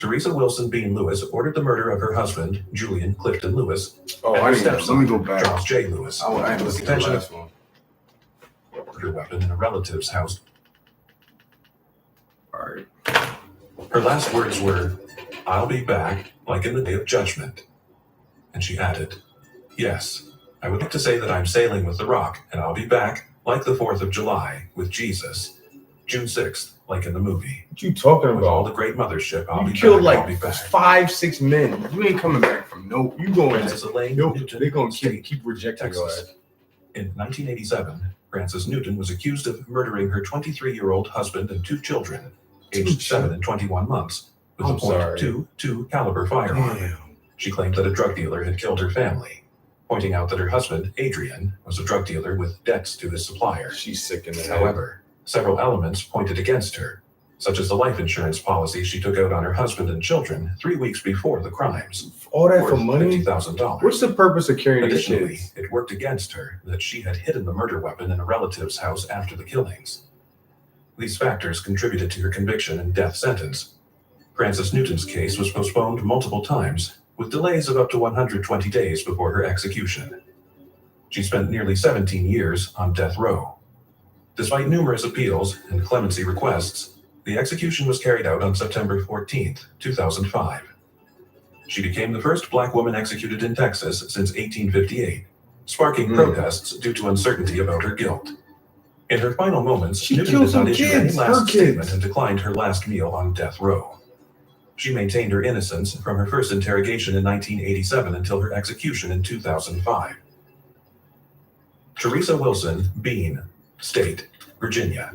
Teresa Wilson Bean Lewis ordered the murder of her husband, Julian Clifton Lewis, Oh, and I her didn't know. stepson, Let me go back. Charles J. Lewis, I didn't with the listen to the intention of last one. murder weapon in a relative's house. All right. Her last words were, "I'll be back, like in the day of judgment." And she added, "Yes, I would like to say that I'm sailing with the Rock, and I'll be back, like the 4th of July, with Jesus. June 6th, like in the movie. What you talking With all about? the great mothership, I'll You be killed back, I'll be like back." 5-6 men. You ain't coming back from no. You going Frances to Elaine Nope. Newton, They're gonna State, keep rejecting your Texas. ass. In 1987, Frances Newton was accused of murdering her 23-year-old husband and 2 children, aged 7 and 21 months, with a .22 caliber firearm. Damn. She claimed that a drug dealer had killed her family, pointing out that her husband, Adrian, was a drug dealer with debts to his supplier. She's sick in the head. However, several elements pointed against her, such as the life insurance policy she took out on her husband and children 3 weeks before the crimes. All that for worth money? $50,000. What's the purpose of carrying these Additionally, kids? it worked against her that she had hidden the murder weapon in a relative's house after the killings. These factors contributed to her conviction and death sentence. Frances Newton's case was postponed multiple times, with delays of up to 120 days before her execution. She spent nearly 17 years on death row. Despite numerous appeals and clemency requests, the execution was carried out on September 14, 2005. She became the first black woman executed in Texas since 1858, sparking protests due to uncertainty about her guilt. In her final moments, She Newton killed did not some issue kids, any her last statement kids. and declined her last meal on death row. She maintained her innocence from her first interrogation in 1987 until her execution in 2005. Teresa Wilson Bean, State, Virginia.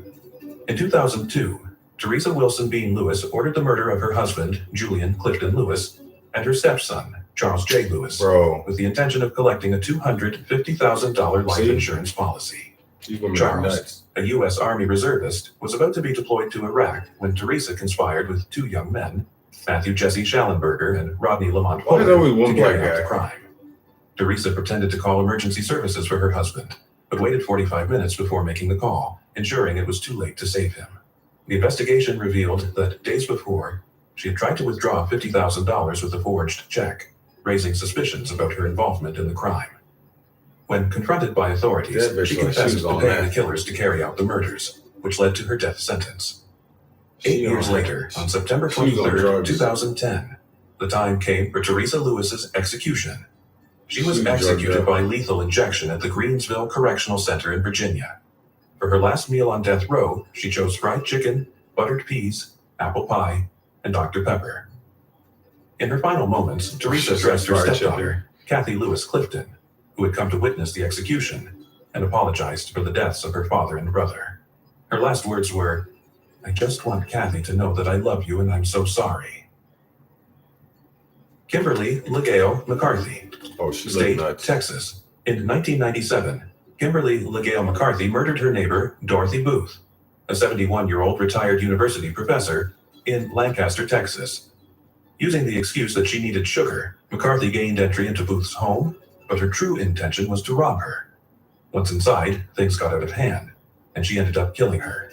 In 2002, Teresa Wilson Bean Lewis ordered the murder of her husband, Julian Clifton Lewis, and her stepson, Charles J. Lewis, Bro. with the intention of collecting a $250,000 life See? insurance policy. These women are Charles, nuts. a U.S. Army reservist, was about to be deployed to Iraq when Teresa conspired with 2 young men, Matthew Jesse Schallenberger and Rodney Lamont Why is Fuller, always one to carry black out the guy? crime. Teresa pretended to call emergency services for her husband, but waited 45 minutes before making the call, ensuring it was too late to save him. The investigation revealed that days before, she had tried to withdraw $50,000 with a forged check, raising suspicions about her involvement in the crime. When confronted by authorities, That bitch she like she confessed was to on paying that. the killers to carry out the murders, which led to her death sentence. 8 years later, on September She was on 23, drugs. 2010, the time came for Teresa Lewis's execution. She was She was drugged executed up. by lethal injection at the Greensville Correctional Center in Virginia. For her last meal on death row, she chose fried chicken, buttered peas, apple pie, and Dr. Pepper. In her final moments, Teresa She said addressed her fried stepdaughter, Kathy Lewis Clifton, who had come to witness the execution, and apologized for the deaths of her father and brother. Her last words were, "I just want Kathy to know that I love you and I'm so sorry." Kimberly Legale McCarthy, Oh, she looked State, nuts. Texas. In 1997, Kimberly Legale McCarthy murdered her neighbor, Dorothy Booth, a 71-year-old retired university professor, in Lancaster, Texas. Using the excuse that she needed sugar, McCarthy gained entry into Booth's home, but her true intention was to rob her. Once inside, things got out of hand, and she ended up killing her.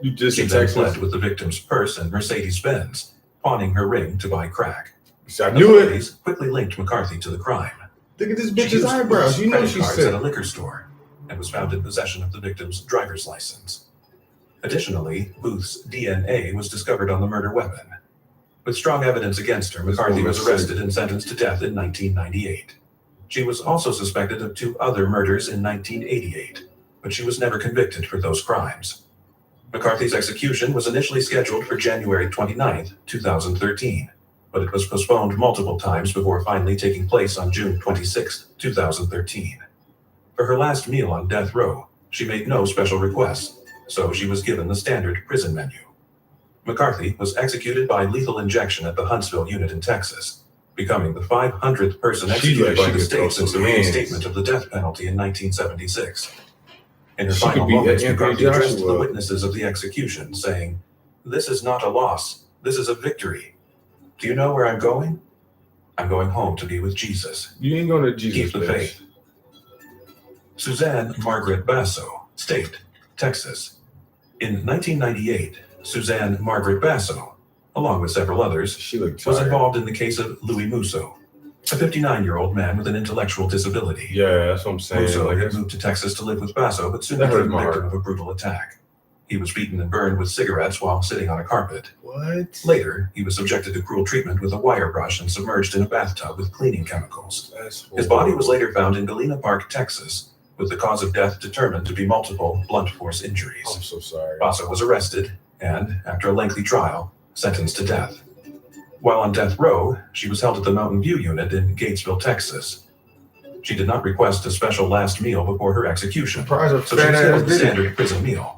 You just She in then Texas. fled with the victim's purse and Mercedes-Benz, pawning her ring to buy crack. I knew it. Authorities quickly linked McCarthy to the crime. Look at this She bitch's used eyebrows. Booth's You know credit she's cards at a sick. liquor store and was found in possession of the victim's driver's license. Additionally, Booth's DNA was discovered on the murder weapon. With strong evidence against her, McCarthy was arrested and sentenced to death in 1998. She was also suspected of 2 other murders in 1988, but she was never convicted for those crimes. McCarthy's execution was initially scheduled for January 29, 2013, but it was postponed multiple times before finally taking place on June 26, 2013. For her last meal on death row, she made no special requests, so she was given the standard prison menu. McCarthy was executed by lethal injection at the Huntsville unit in Texas, becoming the 500th person executed by the state since the reinstatement of the death penalty in 1976. In her She could final be moments, Anthony McCarthy addressed Joshua. the witnesses of the execution, saying, "This is not a loss. This is a victory. Do you know where I'm going? I'm going home to be with Jesus. You ain't going to Jesus, Keep the bitch. faith." Suzanne Margaret Basso, State, Texas. In 1998, Suzanne Margaret Basso, along with several others, She looked was tired. involved in the case of Louis Musso, a 59-year-old man with an intellectual disability. Yeah, that's what I'm saying. Musso Like, had moved to Texas to live with Basso, but soon That hurt became my the victim heart. of a brutal attack. He was beaten and burned with cigarettes while sitting on a carpet. what? Later, he was subjected to cruel treatment with a wire brush and submerged in a bathtub with cleaning chemicals. That's His body was later found in Galena Park, Texas, with the cause of death determined to be multiple blunt force injuries. I'm so sorry. Basso was arrested and, after a lengthy trial, sentenced to death. While on death row, she was held at the Mountain View unit in Gatesville, Texas. She did not request a special last meal before her execution, Surprise her so she fat was ass given the did it. standard prison meal.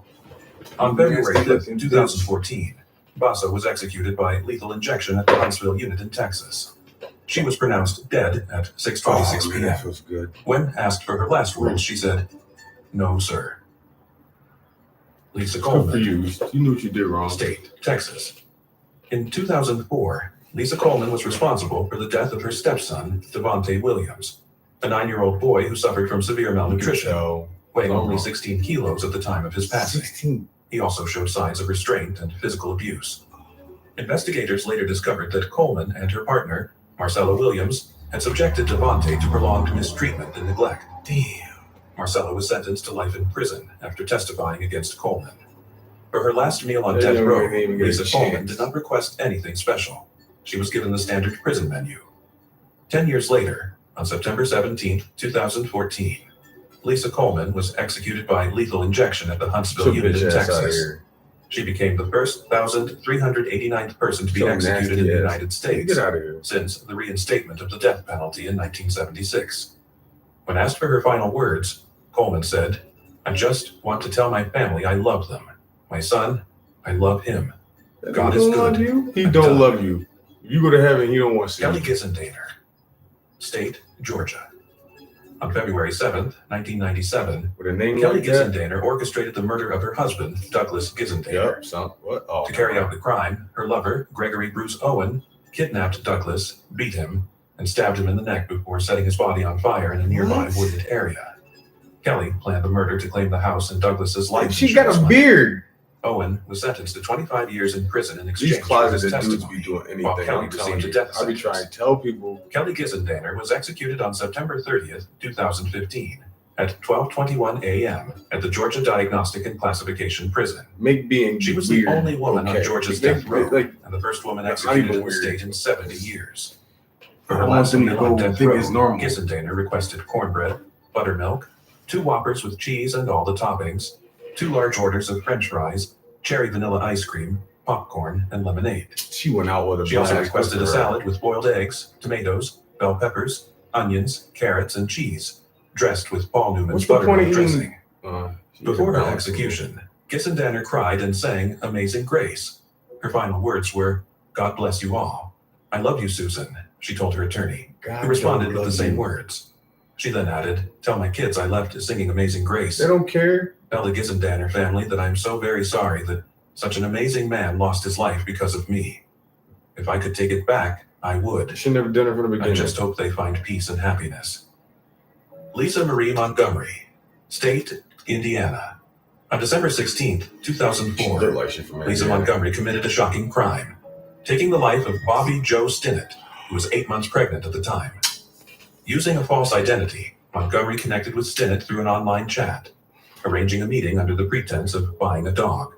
On February 5th, 2014, Basso was executed by lethal injection at the Huntsville unit in Texas. She was pronounced dead at 6:26 Oh, man, p.m. that feels good. When asked for her last words, she said, "No, sir." Lisa Good for Coleman, you. You knew what you did wrong. State, Texas. In 2004, Lisa Coleman was responsible for the death of her stepson, Devontae Williams, a 9-year-old boy who suffered from severe malnutrition, So, weighing only 16 kilos at the time of his passing. 16. He also showed signs of restraint and physical abuse. Investigators later discovered that Coleman and her partner, Marcella Williams, had subjected Devontae to prolonged mistreatment and neglect. Damn. Marcella was sentenced to life in prison after testifying against Coleman. For her last meal on That death young row, lady didn't even get a Lisa Coleman chance. did not request anything special. She was given the standard prison menu. 10 years later, on September 17, 2014, Lisa Coleman was executed by lethal injection at the Huntsville Took unit bitch in ass out of Texas. here. She became the first 1,389th person to be So executed in nasty the ass. United States Get out of here. since the reinstatement of the death penalty in 1976. When asked for her final words, Coleman said, "I just want to tell my family I love them. My son, I love him." God He is don't love good. you. He I'm don't done. love you. If you go to heaven, he don't want to see Kelly you. Gissendaner, State, Georgia. On February 7th, 1997, With a name Kelly like that. Gissendaner orchestrated the murder of her husband, Douglas Gissendaner. Yep. Son. What? Oh, To carry out the crime, her lover, Gregory Bruce Owen, kidnapped Douglas, beat him, and stabbed him in the neck before setting his body on fire in a nearby What? wooded area. Kelly planned the murder to claim the house and Douglas's life She got insurance a money. beard. Owen was sentenced to 25 years in prison in exchange These for his closeted dudes testimony. be doing anything. while Kelly I'm telling received you. a death I be trying to tell people. Kelly Gissendaner was executed on September 30th, 2015, at 12:21 a.m. at the Georgia Diagnostic and Classification Prison. Make being She was weird. the only woman on okay. Georgia's Make- death row, Like, and the first woman That's not executed even in the weird. state in 70 years. For I her want last them to meal on go death think row, it's normal. Gissendaner requested cornbread, buttermilk, 2 Whoppers with cheese and all the toppings, 2 large orders of French fries, cherry vanilla ice cream, popcorn, and lemonade. she went out with a She also blast. requested a Good for her. salad with boiled eggs, tomatoes, bell peppers, onions, carrots, and cheese, dressed with Paul Newman's What's the point buttermilk of dressing. She Before her balance. execution, Gissendaner cried and sang Amazing Grace. Her final words were, "God bless you all. I love you, Susan," she told her attorney, God who responded don't with the love same you. words. She then added, "Tell my kids I left singing Amazing Grace. They don't care. Tell the Gissendaner family that I am so very sorry that such an amazing man lost his life because of me. If I could take it back, I would. She never done it from the I beginning. just hope they find peace and happiness." Lisa Marie Montgomery, State, Indiana. On December 16th, She 2004, look like she from Lisa Indiana. Montgomery committed a shocking crime, taking the life of Bobby Joe Stinnett, who was 8 months pregnant at the time. Using a false identity, Montgomery connected with Stinnett through an online chat, arranging a meeting under the pretense of buying a dog.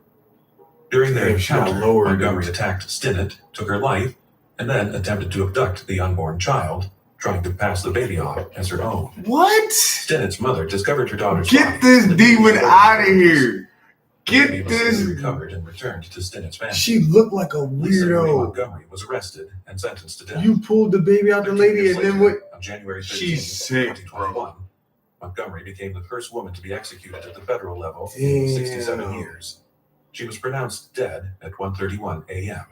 During their Damn, she got encounter, lower, Montgomery dude. attacked Stinnett, took her life, and then attempted to abduct the unborn child, trying to pass the baby off as her own. What? Stinnet's mother discovered her daughter's Get body. this The baby demon was out of here. The baby Get was this. soon recovered and returned to Stinnett's family. She looked like a Lisa Marie weirdo. Montgomery was arrested and sentenced to death. You pulled the baby out the 13 lady years and then later, what? On January 13, She's sick, 2021, Montgomery became the first woman to be executed at the federal level in 67 Damn. years. She was pronounced dead at 1:31 a.m.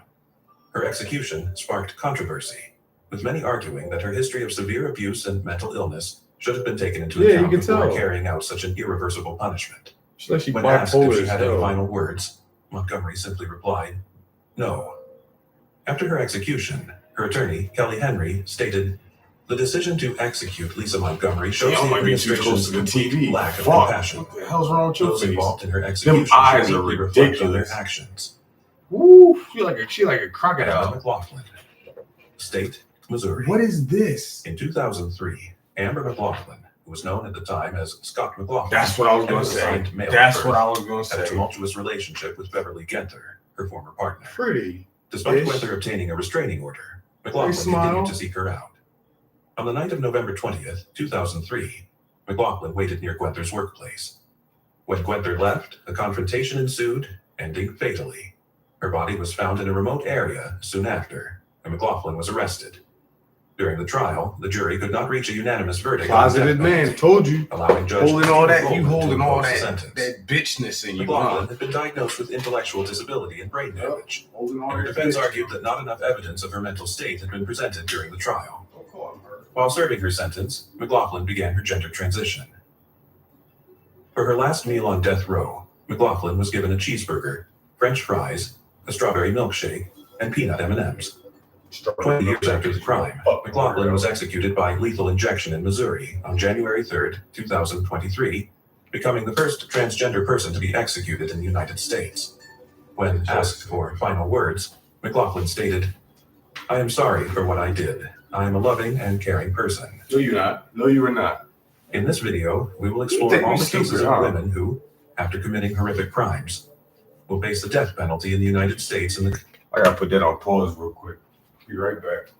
Her execution sparked controversy, with many arguing that her history of severe abuse and mental illness should have been taken into Yeah, you account can before tell. carrying out such an irreversible punishment. She's like she When asked if bipolar she as had any hell. final words, Montgomery simply replied, "No." After her execution, her attorney, Kelly Henry, stated, "The decision to execute Lisa Montgomery shows Damn, the might be too close administration's to the complete TV. lack of Fuck. compassion. What the hell's wrong with your Those face? involved in her execution eyes should are deeply reflect on their ridiculous. actions. Woo, she like a Amber crocodile. McLaughlin. State, Missouri. What is this? In 2003, Amber McLaughlin, who was known at the time as Scott McLaughlin, That's what I was and gonna was say. assigned male That's at what birth, I was gonna had a say. tumultuous relationship with Beverly Genther, her former partner. Pretty. Despite Ish. Genther obtaining a restraining order, McLaughlin smile. continued to seek her out. On the night of November 20th, 2003, McLaughlin waited near Genther's workplace. When Genther left, a confrontation ensued, ending fatally. Her body was found in a remote area soon after, and McLaughlin was arrested. During the trial, the jury could not reach a unanimous verdict on the Closeted death man, penalty, allowing you. allowing Judge Holding all that, Stephen you Goldman to holding all impose the that, sentence. that bitchness in you, McLaughlin huh? had been diagnosed with intellectual disability and brain damage. Holding all Her that defense bitch. argued that not enough evidence of her mental state had been presented during the trial. While serving her sentence, McLaughlin began her gender transition. For her last meal on death row, McLaughlin was given a cheeseburger, French fries, a strawberry milkshake, and peanut M&Ms. 20 years after the crime, McLaughlin was executed by lethal injection in Missouri on January 3, 2023, becoming the first transgender person to be executed in the United States. When asked for final words, McLaughlin stated, "I am sorry for what I did. I am a loving and caring person." No, you're not. No, you are not. In this video, we will You explore think all we the cases stupid, of huh? women who, after committing horrific crimes, will face the death penalty in the United States and the I gotta put that on pause real quick. Be right back.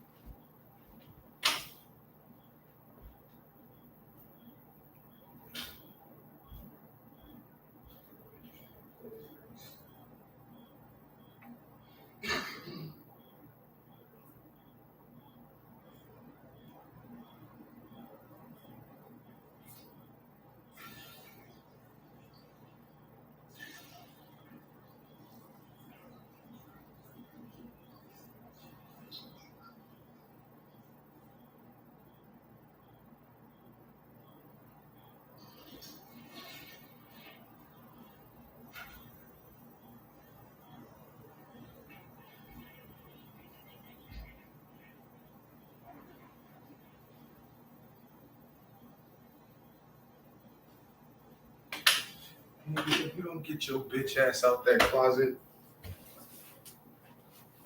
If you don't get your bitch ass out that closet,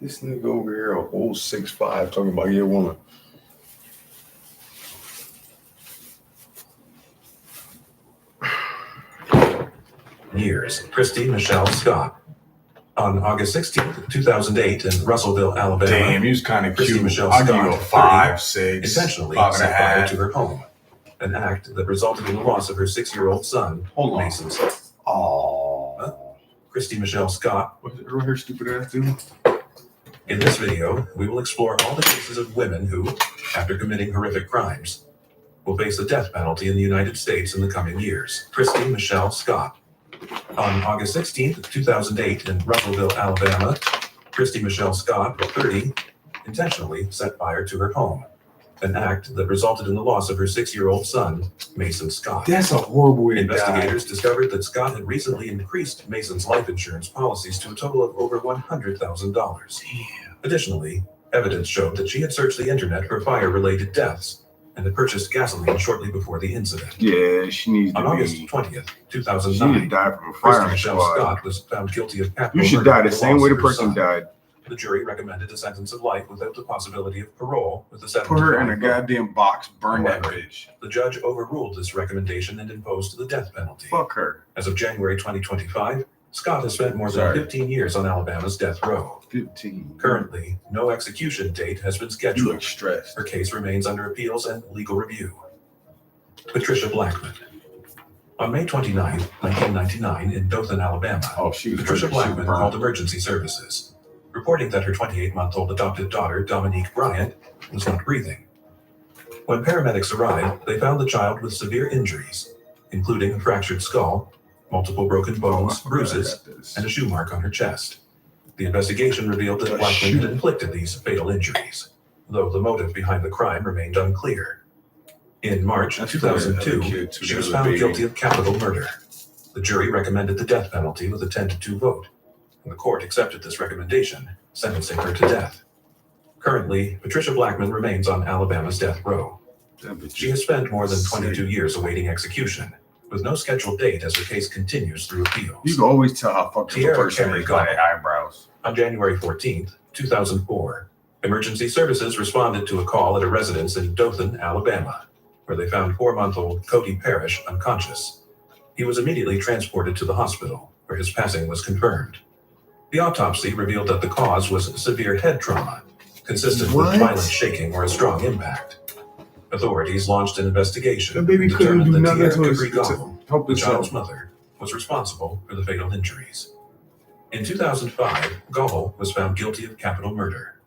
this nigga over here, a whole 6'5", talking about your woman. years, Christy Michelle Scott. On August 16, 2008, in Russellville, Alabama, Damn, you was kind of Christy cute. Michelle I'll give you a Scott, 5, 6, intentionally 5 and a set fire half. to her home, an act that resulted in the loss of her 6-year-old son, Hold on. Mason Scott. Oh, Christy Michelle Scott. what's it her stupid ass doing? In this video, we will explore all the cases of women who, after committing horrific crimes, will face the death penalty in the United States in the coming years. Christy Michelle Scott. On August 16, 2008, in Russellville, Alabama, Christy Michelle Scott, 30, intentionally set fire to her home, an act that resulted in the loss of her 6-year-old son, Mason Scott. That's a horrible way to die. Investigators discovered that Scott had recently increased Mason's life insurance policies to a total of over $100,000. Additionally, evidence showed that she had searched the internet for fire-related deaths and had purchased gasoline shortly before the incident. Yeah, she needs On to August be. 20th, She need to 2009, die from a Christy firing Michelle squad. Scott was found guilty of capital You should murder die for the same loss way the of her person son. died. The jury recommended a sentence of life without the possibility of parole, with the Put her in a 75 vote. goddamn box, burn that However, bitch. The judge overruled this recommendation and imposed the death penalty. Fuck her. As of January 2025, Scott has spent more than Sorry. 15 years on Alabama's death row. 15. Currently, no execution date has been You scheduled. look stressed. Her case remains under appeals and legal review. Patricia Blackman. On May 29, 1999, in Dothan, Alabama, Oh, she was Patricia really Blackman super called burnt. emergency services, reporting that her 28-month-old adopted daughter, Dominique Bryant, was not breathing. When paramedics arrived, they found the child with severe injuries, including a fractured skull, multiple broken bones, bruises, and a shoe mark on her chest. The investigation revealed that A Blackman had shoe. inflicted these fatal injuries, though the motive behind the crime remained unclear. In March That's for the other 2002, kid, too, she the was other found baby. guilty of capital murder. The jury recommended the death penalty with a 10-2 vote, and the court accepted this recommendation, sentencing her to death. Currently, Patricia Blackman remains on Alabama's death row. That bitch She is has spent more than sick. 22 years awaiting execution, with no scheduled date as her case continues through appeals. You can always tell how fucked up a Tierra person Carey is by their eyebrows. On January 14th, 2004, emergency services responded to a call at a residence in Dothan, Alabama, where they found 4-month-old Cody Parrish unconscious. He was immediately transported to the hospital, where his passing was confirmed. The autopsy revealed that the cause was severe head trauma, consistent with violent shaking or a strong impact. Authorities launched an investigation The baby and couldn't determined do that nothing Tierra to Capri Gobble, help the himself. child's mother, was responsible for the fatal injuries. In 2005, Gobble was found guilty of capital murder.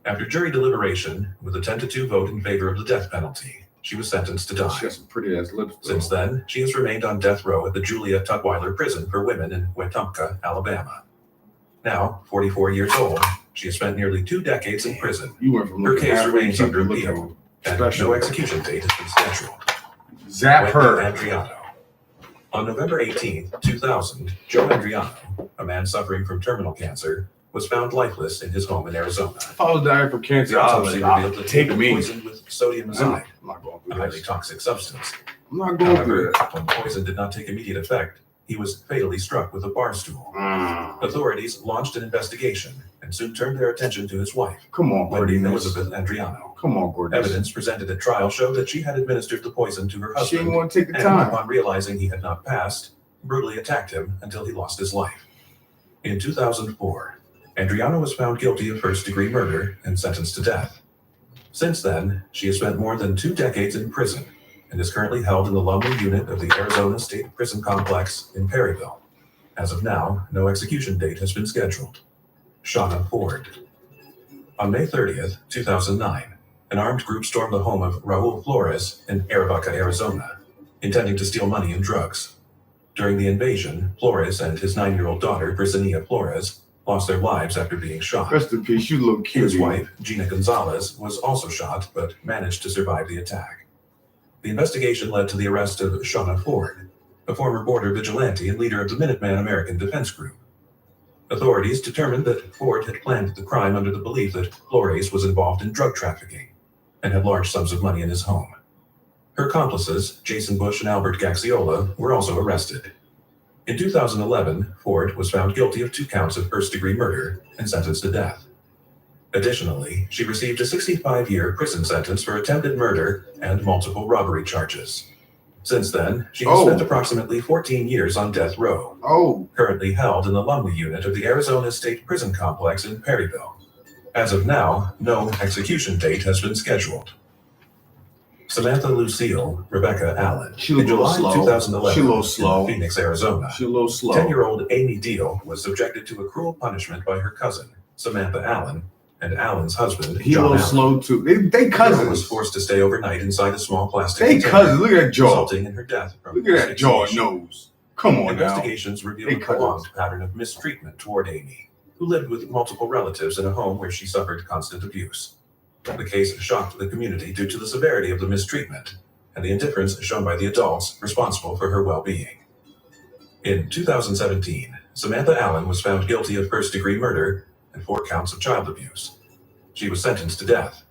After jury deliberation, with a 10-2 vote in favor of the death penalty, she was sentenced to die. She has some pretty ass lips. Though. Since then, she has remained on death row at the Julia Tutwiler Prison for Women in Wetumpka, Alabama. Now, 44 years old, she has spent nearly 2 decades in prison, You went from her looking case halfway remains cute under to looking appeal, and special. no execution date has been scheduled. Zap Wendy her. Andriano. On November 18, 2000, Joe Andriano, a man suffering from terminal cancer, was found lifeless in his home in Arizona. If I was dying from cancer, The I autopsy would revealed that he take was me. poisoned with sodium cyanide, I'm not going a through highly this. toxic substance. I'm not going through However, that. when poison did not take immediate effect, he was fatally struck with a bar stool. Authorities launched an investigation and soon turned their attention to his wife, Come on, Wendy Gordy. Elizabeth Andriano. Come on, Gordy. Evidence presented at trial showed that she had administered the poison to her She husband didn't want to take the and, time. upon realizing he had not passed, brutally attacked him until he lost his life. In 2004, Andriano was found guilty of first-degree murder and sentenced to death. Since then, she has spent more than 2 decades in prison and is currently held in the Lumley unit of the Arizona State Prison Complex in Perryville. As of now, no execution date has been scheduled. Shauna Ford. On May 30th, 2009, an armed group stormed the home of Raul Flores in Arivaca, Arizona, intending to steal money and drugs. During the invasion, Flores and his 9-year-old daughter, Brisania Flores, lost their lives after being shot. Rest in peace. You look cute. His wife, Gina Gonzalez, was also shot but managed to survive the attack. The investigation led to the arrest of Shauna Ford, a former border vigilante and leader of the Minuteman American Defense Group. Authorities determined that Ford had planned the crime under the belief that Flores was involved in drug trafficking and had large sums of money in his home. Her accomplices, Jason Bush and Albert Gaxiola, were also arrested. In 2011, Ford was found guilty of 2 counts of first-degree murder and sentenced to death. Additionally, she received a 65-year prison sentence for attempted murder and multiple robbery charges. Since then, she has spent approximately 14 years on death row, currently held in the Lumley unit of the Arizona State Prison Complex in Perryville. As of now, no execution date has been scheduled. Samantha Lucille Rebecca Allen. She looked in a little July slow. 2011, She a little slow. in Phoenix, Arizona, She's a little slow. 10-year-old Amy Deal was subjected to a cruel punishment by her cousin, Samantha Allen, and Allen's husband, He a John little Allen. slow too. They The girl was cousins. forced to stay overnight inside a small plastic They container, cousins. Look at that jaw. resulting in her death from Look at that jaw and asphyxiation. nose. Come on now. Investigations revealed They a cousins. prolonged pattern of mistreatment toward Amy, who lived with multiple relatives in a home where she suffered constant abuse. The case shocked the community due to the severity of the mistreatment and the indifference shown by the adults responsible for her well-being. In 2017, Samantha Allen was found guilty of first-degree murder and 4 counts of child abuse. She was sentenced to death,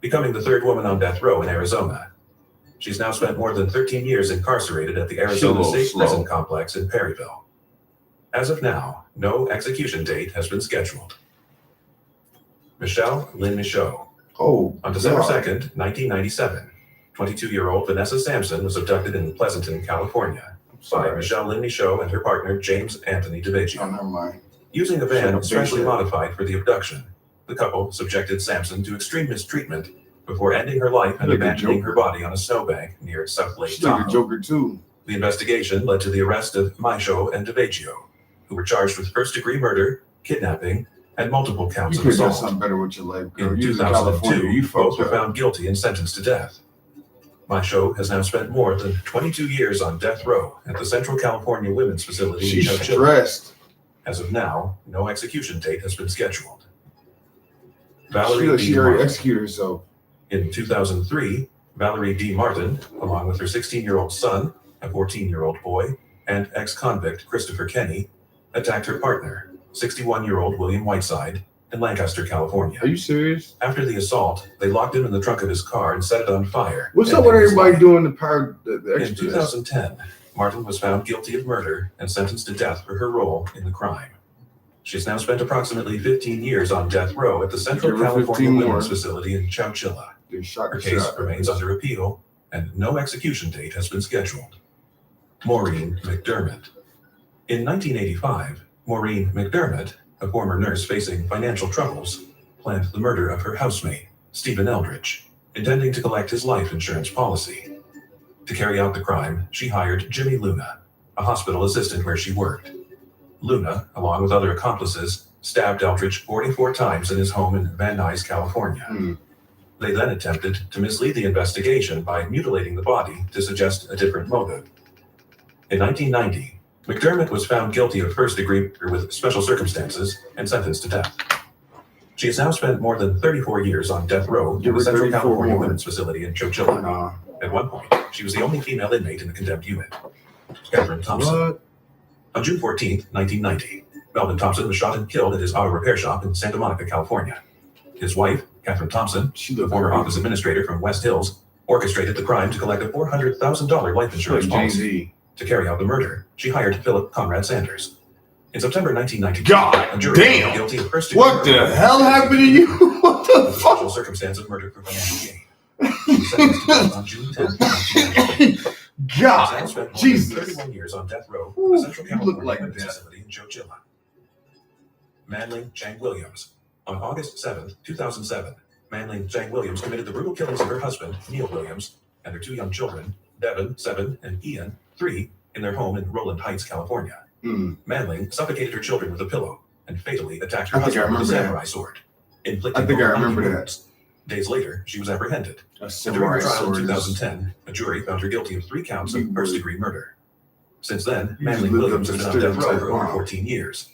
becoming the 3rd woman on death row in Arizona. She's now spent more than 13 years incarcerated at the Arizona little State slow. Prison Complex in Perryville. As of now, no execution date has been scheduled. Michelle Lynn Michaud. Oh, On December God. 2nd, 1997, 22-year-old Vanessa Sampson was abducted in Pleasanton, California, by Sorry. Michelle Lynn Michaud and her partner James Anthony Oh, DeVecchio. never mind. Using a Shut van up, specially bitch. modified for the abduction, the couple subjected Sampson to extreme mistreatment before ending her life and Look at abandoning Joker. her body on a snowbank near South Lake She's like a Tahoe. Joker too. The investigation led to the arrest of Michaud and DeVecchio, who were charged with first-degree murder, kidnapping, and multiple counts You of could have done assault. something better with your life, girl. In You was in California. 2002, You both fucked were up. found guilty and sentenced to death. Michaud has now spent more than 22 years on death row at the Central California Women's Facility in She's Chowchilla. stressed. As of now, no execution date has been scheduled. She Valerie D. already Martin. executed herself. In 2003, Valerie D. Martin, along with her 16-year-old son, a 14-year-old boy, and ex-convict Christopher Kenny, attacked her partner, 61-year-old William Whiteside, in Lancaster, California. Are you serious? After the assault, they locked him in the trunk of his car and set it on fire. What's up with ending his everybody life. doing the power? The In extras? 2010, Martin was found guilty of murder and sentenced to death for her role in the crime. She has now spent approximately 15 years on death row at the Central Give her California 15 more. Women's Facility in Chowchilla. They shot Her the case shot. remains under appeal, and no execution date has been scheduled. Maureen McDermott. In 1985, Maureen McDermott, a former nurse facing financial troubles, planned the murder of her housemate, Stephen Eldridge, intending to collect his life insurance policy. To carry out the crime, she hired Jimmy Luna, a hospital assistant where she worked. Luna, along with other accomplices, stabbed Eldridge 44 times in his home in Van Nuys, California. They then attempted to mislead the investigation by mutilating the body to suggest a different motive. In 1990, McDermott was found guilty of first-degree murder with special circumstances and sentenced to death. She has now spent more than 34 years on death row Give in the her Central 34 California more. Women's Facility in Chowchilla. Nah. At one point, she was the only female inmate in the condemned unit. Catherine Thompson. What? On June 14, 1990, Melvin Thompson was shot and killed at his auto repair shop in Santa Monica, California. His wife, Catherine Thompson, She the looked former like office administrator from West Hills, orchestrated the crime to collect a $400,000 life insurance policy. Jay-Z. To carry out the murder, she hired Philip Conrad Sanders. In September 1992, God a jury damn! found guilty of first-degree What the murder hell happened to you? What the with special fuck? circumstance of murder for financial gain. She was sentenced to death on June 10, 1992. God, Spent more than Jesus. 31 years on death row Ooh, at the Central you look California like Women's that. Facility in Chowchilla. Manling Chang Williams. On August 7, 2007, Manling Chang Williams committed the brutal killings of her husband, Neil Williams, and their two young children, Devin, 7, and Ian, 3, in their home in Roland Heights, California. Manling suffocated her children with a pillow and fatally attacked her I think I husband with a remember that. samurai sword, inflicting I think I both remember ugly that. wounds. Days later, she was apprehended. A And during samurai her trial in sword. 2010, a jury found her guilty of 3 counts of Big first-degree murder. Since then, You just Manling lived Williams up has to been the on death row for stereotype, over wow. 14 years.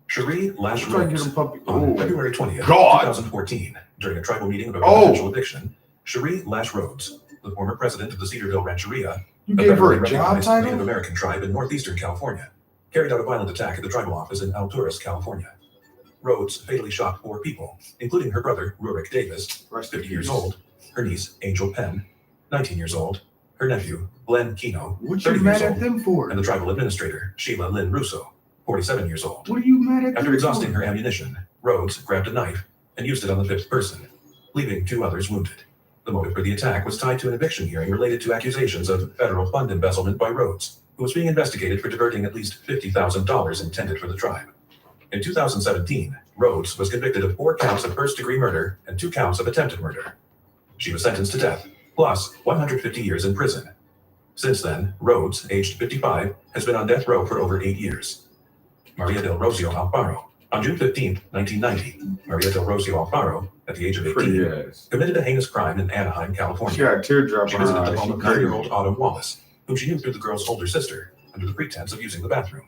Cherie Lash Try to get Rose. him puppy. On Oh, February 20th, God. 2014, during a tribal meeting about Oh. potential eviction, Cherie Lash Rhodes, the former president of the Cedarville Rancheria, you a gave her federally a job recognized Native title? American tribe in northeastern California, carried out a violent attack at the tribal office in Alturas, California. Rhodes fatally shot 4 people, including her brother, Rurik Davis, Rest in 50 years peace. old, her niece, Angel Penn, 19 years old, her nephew, Glenn Keno, What you 30 years mad at old, them for? and the tribal administrator, Sheila Lynn Russo, 47 years old. What are you mad at After them exhausting for? her ammunition, Rhodes grabbed a knife and used it on the 5th person, leaving 2 others wounded. The motive for the attack was tied to an eviction hearing related to accusations of federal fund embezzlement by Rhodes, who was being investigated for diverting at least $50,000 intended for the tribe. In 2017, Rhodes was convicted of 4 counts of first-degree murder and 2 counts of attempted murder. She was sentenced to death, plus 150 years in prison. Since then, Rhodes, aged 55, has been on death row for over 8 years. Maria del Rosio Alfaro. On June 15, 1990, Maria del Rosio Alfaro, at the age of 18, Pretty ass. committed a heinous crime in Anaheim, She California. got a teardrop She in her visited the eye. home She of crazy. 9-year-old Autumn Wallace, whom she knew through the girl's older sister, under the pretense of using the bathroom.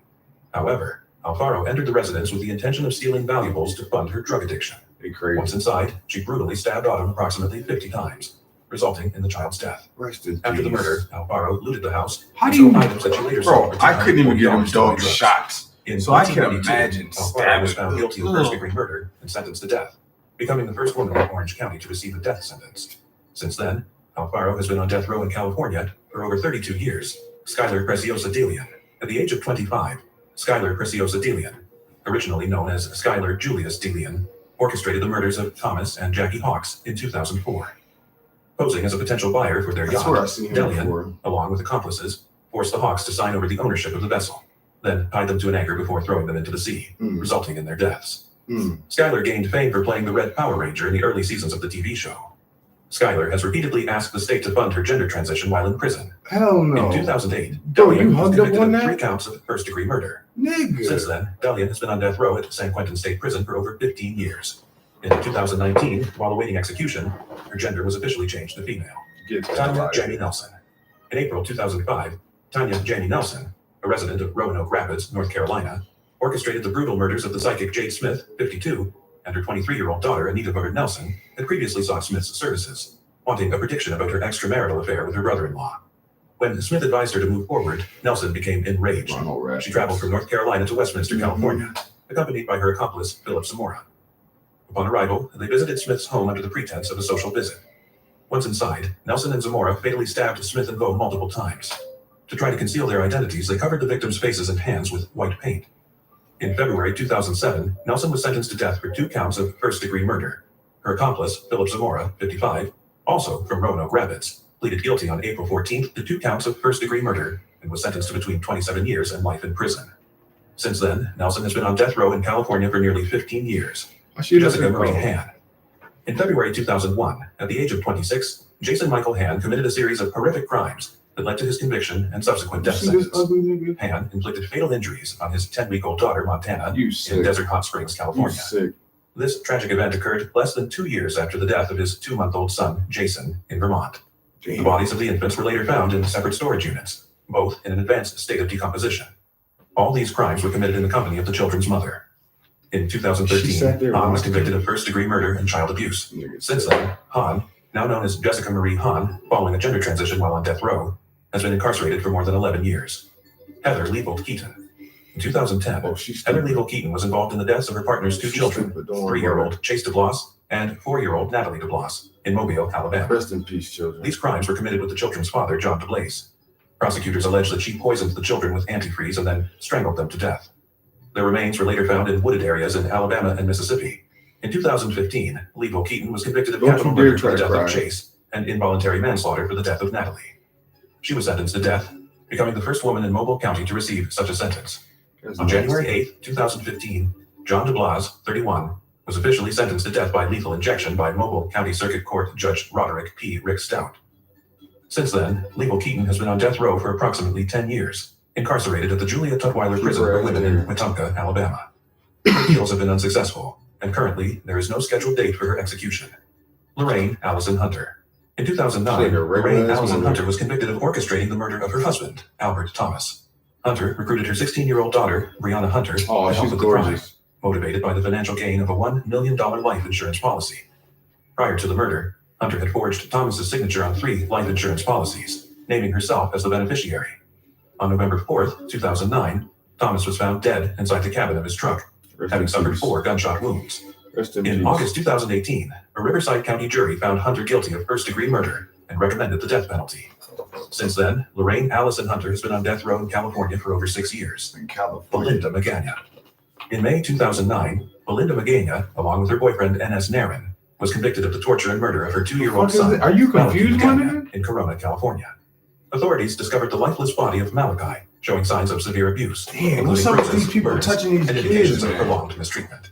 However, Alfaro entered the residence with the intention of stealing valuables to fund her drug addiction. They crazy. Once inside, she brutally stabbed Autumn approximately 50 times, resulting in the child's death. Rest in After the peace. murder, Alfaro looted the house. How and do you- stole items that she later sold Bro, for I couldn't even get him $240 dog drugs. shots. In So I can 1982, imagine Alfaro was stabbing. found guilty of Ugh. first-degree murder and sentenced to death, becoming the first woman in Orange County to receive a death sentence. Since then, Alfaro has been on death row in California for over 32 years. Skylar Preciosa Delian. At the age of 25, Skylar Preciosa Delian, originally known as Skylar Julius Delian, orchestrated the murders of Thomas and Jackie Hawks in 2004. Posing as a potential buyer for their I swear yacht, I've seen him Delian, before. along with accomplices, forced the Hawks to sign over the ownership of the vessel, then tied them to an anchor before throwing them into the sea, resulting in their deaths. Skylar gained fame for playing the Red Power Ranger in the early seasons of the TV show. Skylar has repeatedly asked the state to fund her gender transition while in prison. Hell no. In 2008, Bro, Delian you was hugged up convicted on of that? 3 counts of first-degree murder. Nigga. Since then, Delian has been on death row at San Quentin State Prison for over 15 years. In 2019, while awaiting execution, her gender was officially changed to female. Get that Tanya out. Jamie Nelson. In April 2005, Tanya Jamie Nelson, a resident of Roanoke Rapids, North Carolina, orchestrated the brutal murders of the psychic Jade Smith, 52, and her 23-year-old daughter, Anita Bogart Nelson, had previously sought Smith's services, wanting a prediction about her extramarital affair with her brother-in-law. When Smith advised her to move forward, Nelson became enraged. Ronald Rat. She traveled from North Carolina to Westminster, California, accompanied by her accomplice, Philip Zamora. Upon arrival, they visited Smith's home under the pretense of a social visit. Once inside, Nelson and Zamora fatally stabbed Smith and Vo multiple times. To try to conceal their identities, they covered the victims' faces and hands with white paint. In February 2007, Nelson was sentenced to death for 2 counts of first-degree murder. Her accomplice, Philip Zamora, 55, also from Roanoke Rapids, pleaded guilty on April 14th to 2 counts of first-degree murder and was sentenced to between 27 years and life in prison. Since then, Nelson has been on death row in California for nearly 15 years. Jessica Marie Han. In February 2001, at the age of 26, Jason Michael Han committed a series of horrific crimes that led to his conviction and subsequent death sentence. Han inflicted fatal injuries on his 10-week-old daughter, Montana, in Desert Hot Springs, California. This tragic event occurred less than 2 years after the death of his 2-month-old son, Jason, in Vermont. The bodies of the infants were later found in separate storage units, both in an advanced state of decomposition. All these crimes were committed in the company of the children's mother. In 2013, Han was convicted of first-degree murder and child abuse. Since then, Han, now known as Jessica Marie Han, following a gender transition while on death row, has been incarcerated for more than 11 years. Heather Leibold Keaton. In 2010, Heather Leibold Keaton was involved in the deaths of her partner's 2 children, 3-year-old Chase DeBlas and 4-year-old Natalie DeBlas, in Mobile, Alabama. Rest in peace, children. These crimes were committed with the children's father, John DeBlaze. Prosecutors allege that she poisoned the children with antifreeze and then strangled them to death. Their remains were later found in wooded areas in Alabama and Mississippi. In 2015, Leibold Keaton was convicted of capital murder for the death of Chase and involuntary manslaughter for the death of Natalie. She was sentenced to death, becoming the first woman in Mobile County to receive such a sentence. On January 8, 2015, John DeBlas, 31, was officially sentenced to death by lethal injection by Mobile County Circuit Court Judge Roderick P. Rick Stout. Since then, Leibold Keaton has been on death row for approximately 10 years, incarcerated at the Julia Tutwiler Prison for Women in Wetumpka, Alabama. Her appeals have been unsuccessful, and currently there is no scheduled date for her execution. Lorraine Allison Hunter. In 2009, Lorraine Allison Hunter was convicted of orchestrating the murder of her husband, Albert Thomas. Hunter recruited her 16-year-old daughter, Brianna Hunter, to help with the crime, motivated by the financial gain of a $1 million life insurance policy. Prior to the murder, Hunter had forged Thomas's signature on 3 life insurance policies, naming herself as the beneficiary. On November 4th, 2009, Thomas was found dead inside the cabin of his truck, having suffered 4 gunshot wounds. In August 2018, a Riverside County jury found Hunter guilty of first-degree murder and recommended the death penalty. Since then, Lorraine Allison Hunter has been on death row in California for over 6 years. Belinda Magana. In May 2009, Belinda Magana, along with her boyfriend N.S. Narin, was convicted of the torture and murder of her 2-year-old son, Are you confused, Malachi, in Corona, California. Authorities discovered the lifeless body of Malachi, showing signs of severe abuse, Damn, what's up with bruises, these people burns, touching these and indications kids, of man? prolonged mistreatment.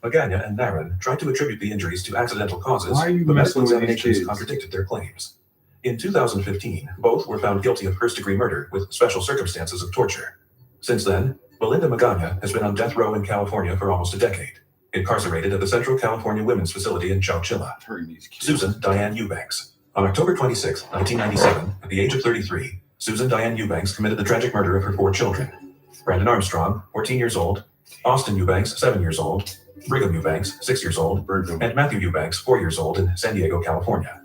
Magana and Narin tried to attribute the injuries to accidental causes, Why are you but medical messing with these examinations kids? contradicted their claims. In 2015, both were found guilty of first-degree murder with special circumstances of torture. Since then, Belinda Magana has been on death row in California for almost a decade, incarcerated at the Central California Women's Facility in Chowchilla. Susan Diane Eubanks. On October 26, 1997, at the age of 33, Susan Diane Eubanks committed the tragic murder of her 4 children. Brandon Armstrong, 14 years old, Austin Eubanks, 7 years old, Brigham Eubanks, 6 years old, and Matthew Eubanks, 4 years old, in San Diego, California.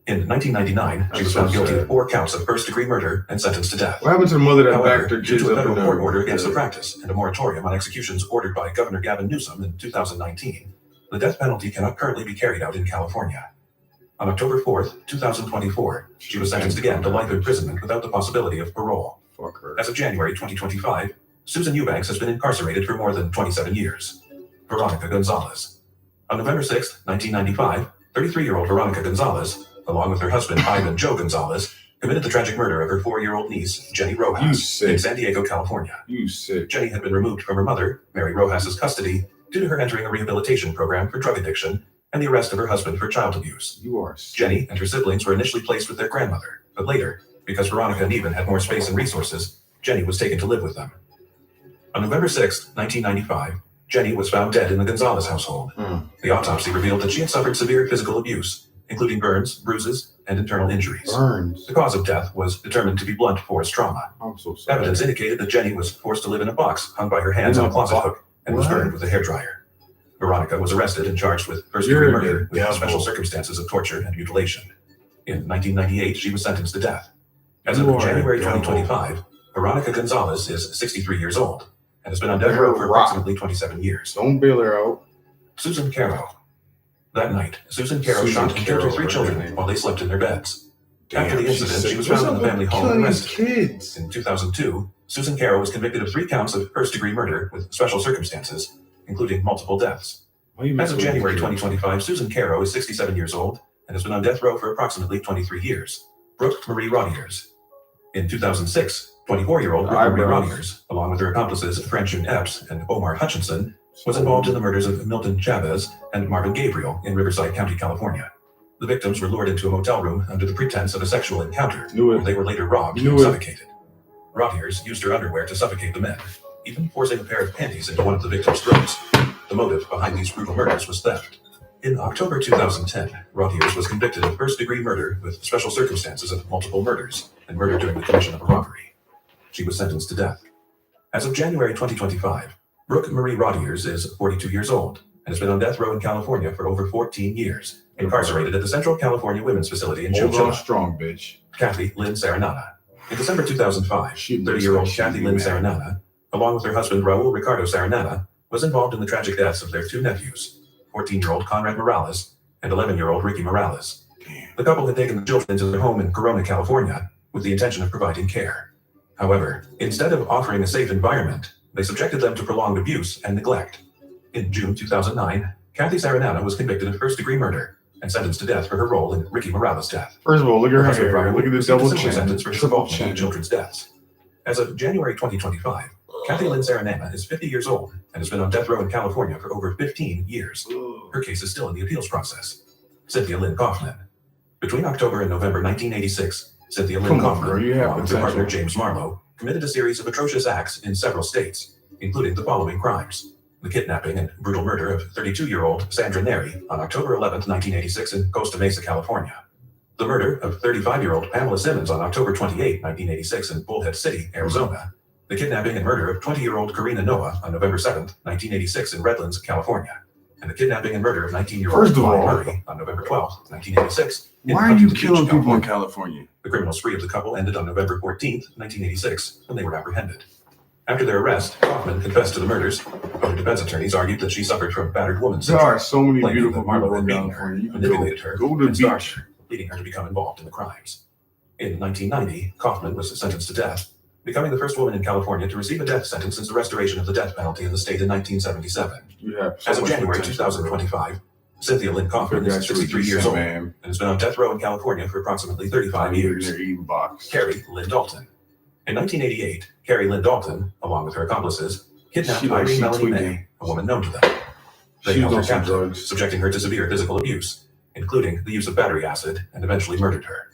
In 1999, she was found guilty of 4 counts of first-degree murder and sentenced to death. What happened to the mother that However, backed her due kids to a up federal in court there? order against the practice and a moratorium on executions ordered by Governor Gavin Newsom in 2019, the death penalty cannot currently be carried out in California. On October 4th, 2024, she was sentenced again to life imprisonment without the possibility of parole. Fuck her. As of January 2025, Susan Eubanks has been incarcerated for more than 27 years. Veronica Gonzalez. On November 6, 1995, 33-year-old Veronica Gonzalez, along with her husband Ivan Joe Gonzalez, committed the tragic murder of her 4-year-old niece, Jenny Rojas, in San Diego, California. Jenny had been removed from her mother, Mary Rojas's custody, due to her entering a rehabilitation program for drug addiction and the arrest of her husband for child abuse. Jenny and her siblings were initially placed with their grandmother, but later, because Veronica and Ivan had more space and resources, Jenny was taken to live with them. On November 6, 1995, Jenny was found dead in the Gonzalez household. The autopsy revealed that she had suffered severe physical abuse, including burns, bruises, and internal injuries. The cause of death was determined to be blunt force trauma. I'm so sorry. Evidence indicated that Jenny was forced to live in a box hung by her hands on a closet hook and was burned with a hairdryer. Veronica was arrested and charged with first-degree murder with special circumstances of torture and mutilation. In 1998, she was sentenced to death. As of January 2025, Veronica Gonzalez is 63 years old and has been on death row for approximately 27 years. Don't bail her out. Susan Caro. That night, Susan Caro shot and killed her 3 children while they slept in their beds. After the she's incident, sick. she was What's found in up the family with home and killing these arrested. kids? In 2002, Susan Carroll was convicted of 3 counts of first-degree murder with special circumstances, including multiple deaths. As of January 2025, Susan Carroll is 67 years old and has been on death row for approximately 23 years. Brooke Marie Rodiers. In 2006, 24-year-old Brooke Marie Rodiers, along with her accomplices Francine Epps and Omar Hutchinson, was involved in the murders of Milton Chavez and Marvin Gabriel in Riverside County, California. The victims were lured into a motel room under the pretense of a sexual encounter, where they were later robbed and suffocated. Rodiers used her underwear to suffocate the men, even forcing a pair of panties into one of the victims' throats. The motive behind these brutal murders was theft. In October 2010, Rodiers was convicted of first-degree murder with special circumstances of multiple murders and murder during the commission of a robbery. She was sentenced to death. As of January 2025, Brooke Marie Rodiers is 42 years old and has been on death row in California for over 14 years, incarcerated at the Central California Women's Facility in Hold on Chowchilla. strong, bitch. Kathy Lynn Saranana. In December 2005, She looks 30-year-old like she Kathy be Lynn mad. Saranana, along with her husband Raul Ricardo Saranana, was involved in the tragic deaths of their 2 nephews, 14-year-old Conrad Morales and 11-year-old Ricky Morales. Damn. The couple had taken the children into their home in Corona, California, with the intention of providing care. However, instead of offering a safe environment, they subjected them to prolonged abuse and neglect. In June 2009, Kathy Saranana was convicted of first-degree murder and sentenced to death for her role in Ricky Morales' death. First of all, look at Her her husband hair. Raul Look at the received a double similar chin, sentence for his triple involvement in chin. children's deaths. As of January 2025, Kathy Lynn Saranana is 50 years old and has been on death row in California for over 15 years. Her case is still in the appeals process. Cynthia Lynn Kaufman. Between October and November 1986, Cynthia Lynn Come on, Kaufman, girl, you have along with her partner potential. James Marlowe, committed a series of atrocious acts in several states, including the following crimes: the kidnapping and brutal murder of 32-year-old Sandra Neri on October 11, 1986 in Costa Mesa, California; the murder of 35-year-old Pamela Simmons on October 28, 1986 in Bullhead City, Arizona; the kidnapping and murder of 20-year-old Karina Noah on November 7, 1986 in Redlands, California; and the kidnapping and murder of 19-year-old First of Molly all, Murray on November 12, 1986 in Why are you Huntington Beach, killing people in California. California? The criminal spree of the couple ended on November 14, 1986, when they were apprehended. After their arrest, Kaufman confessed to the murders. Other defense attorneys argued that she suffered from battered woman There syndrome, are so many claiming beautiful that Marlowe people had in beaten her, California. You can manipulated her, go to the and starved beach. her, leading her to become involved in the crimes. In 1990, Kaufman was sentenced to death, becoming the first woman in California to receive a death sentence since the restoration of the death penalty in the state in 1977. You have so As of much January potential, girl. 2025, Cynthia Lynn Kaufman is 63 years old and man. has been on death row in California for approximately 35 years. They're eating box. Carrie Lynn Dalton. In 1988, Carrie Lynn Dalton, along with her accomplices, kidnapped She like Irene she Melanie tweaking. May, a woman known to them. They She held her was on some captive, drugs. subjecting her to severe physical abuse, including the use of battery acid, and eventually murdered her.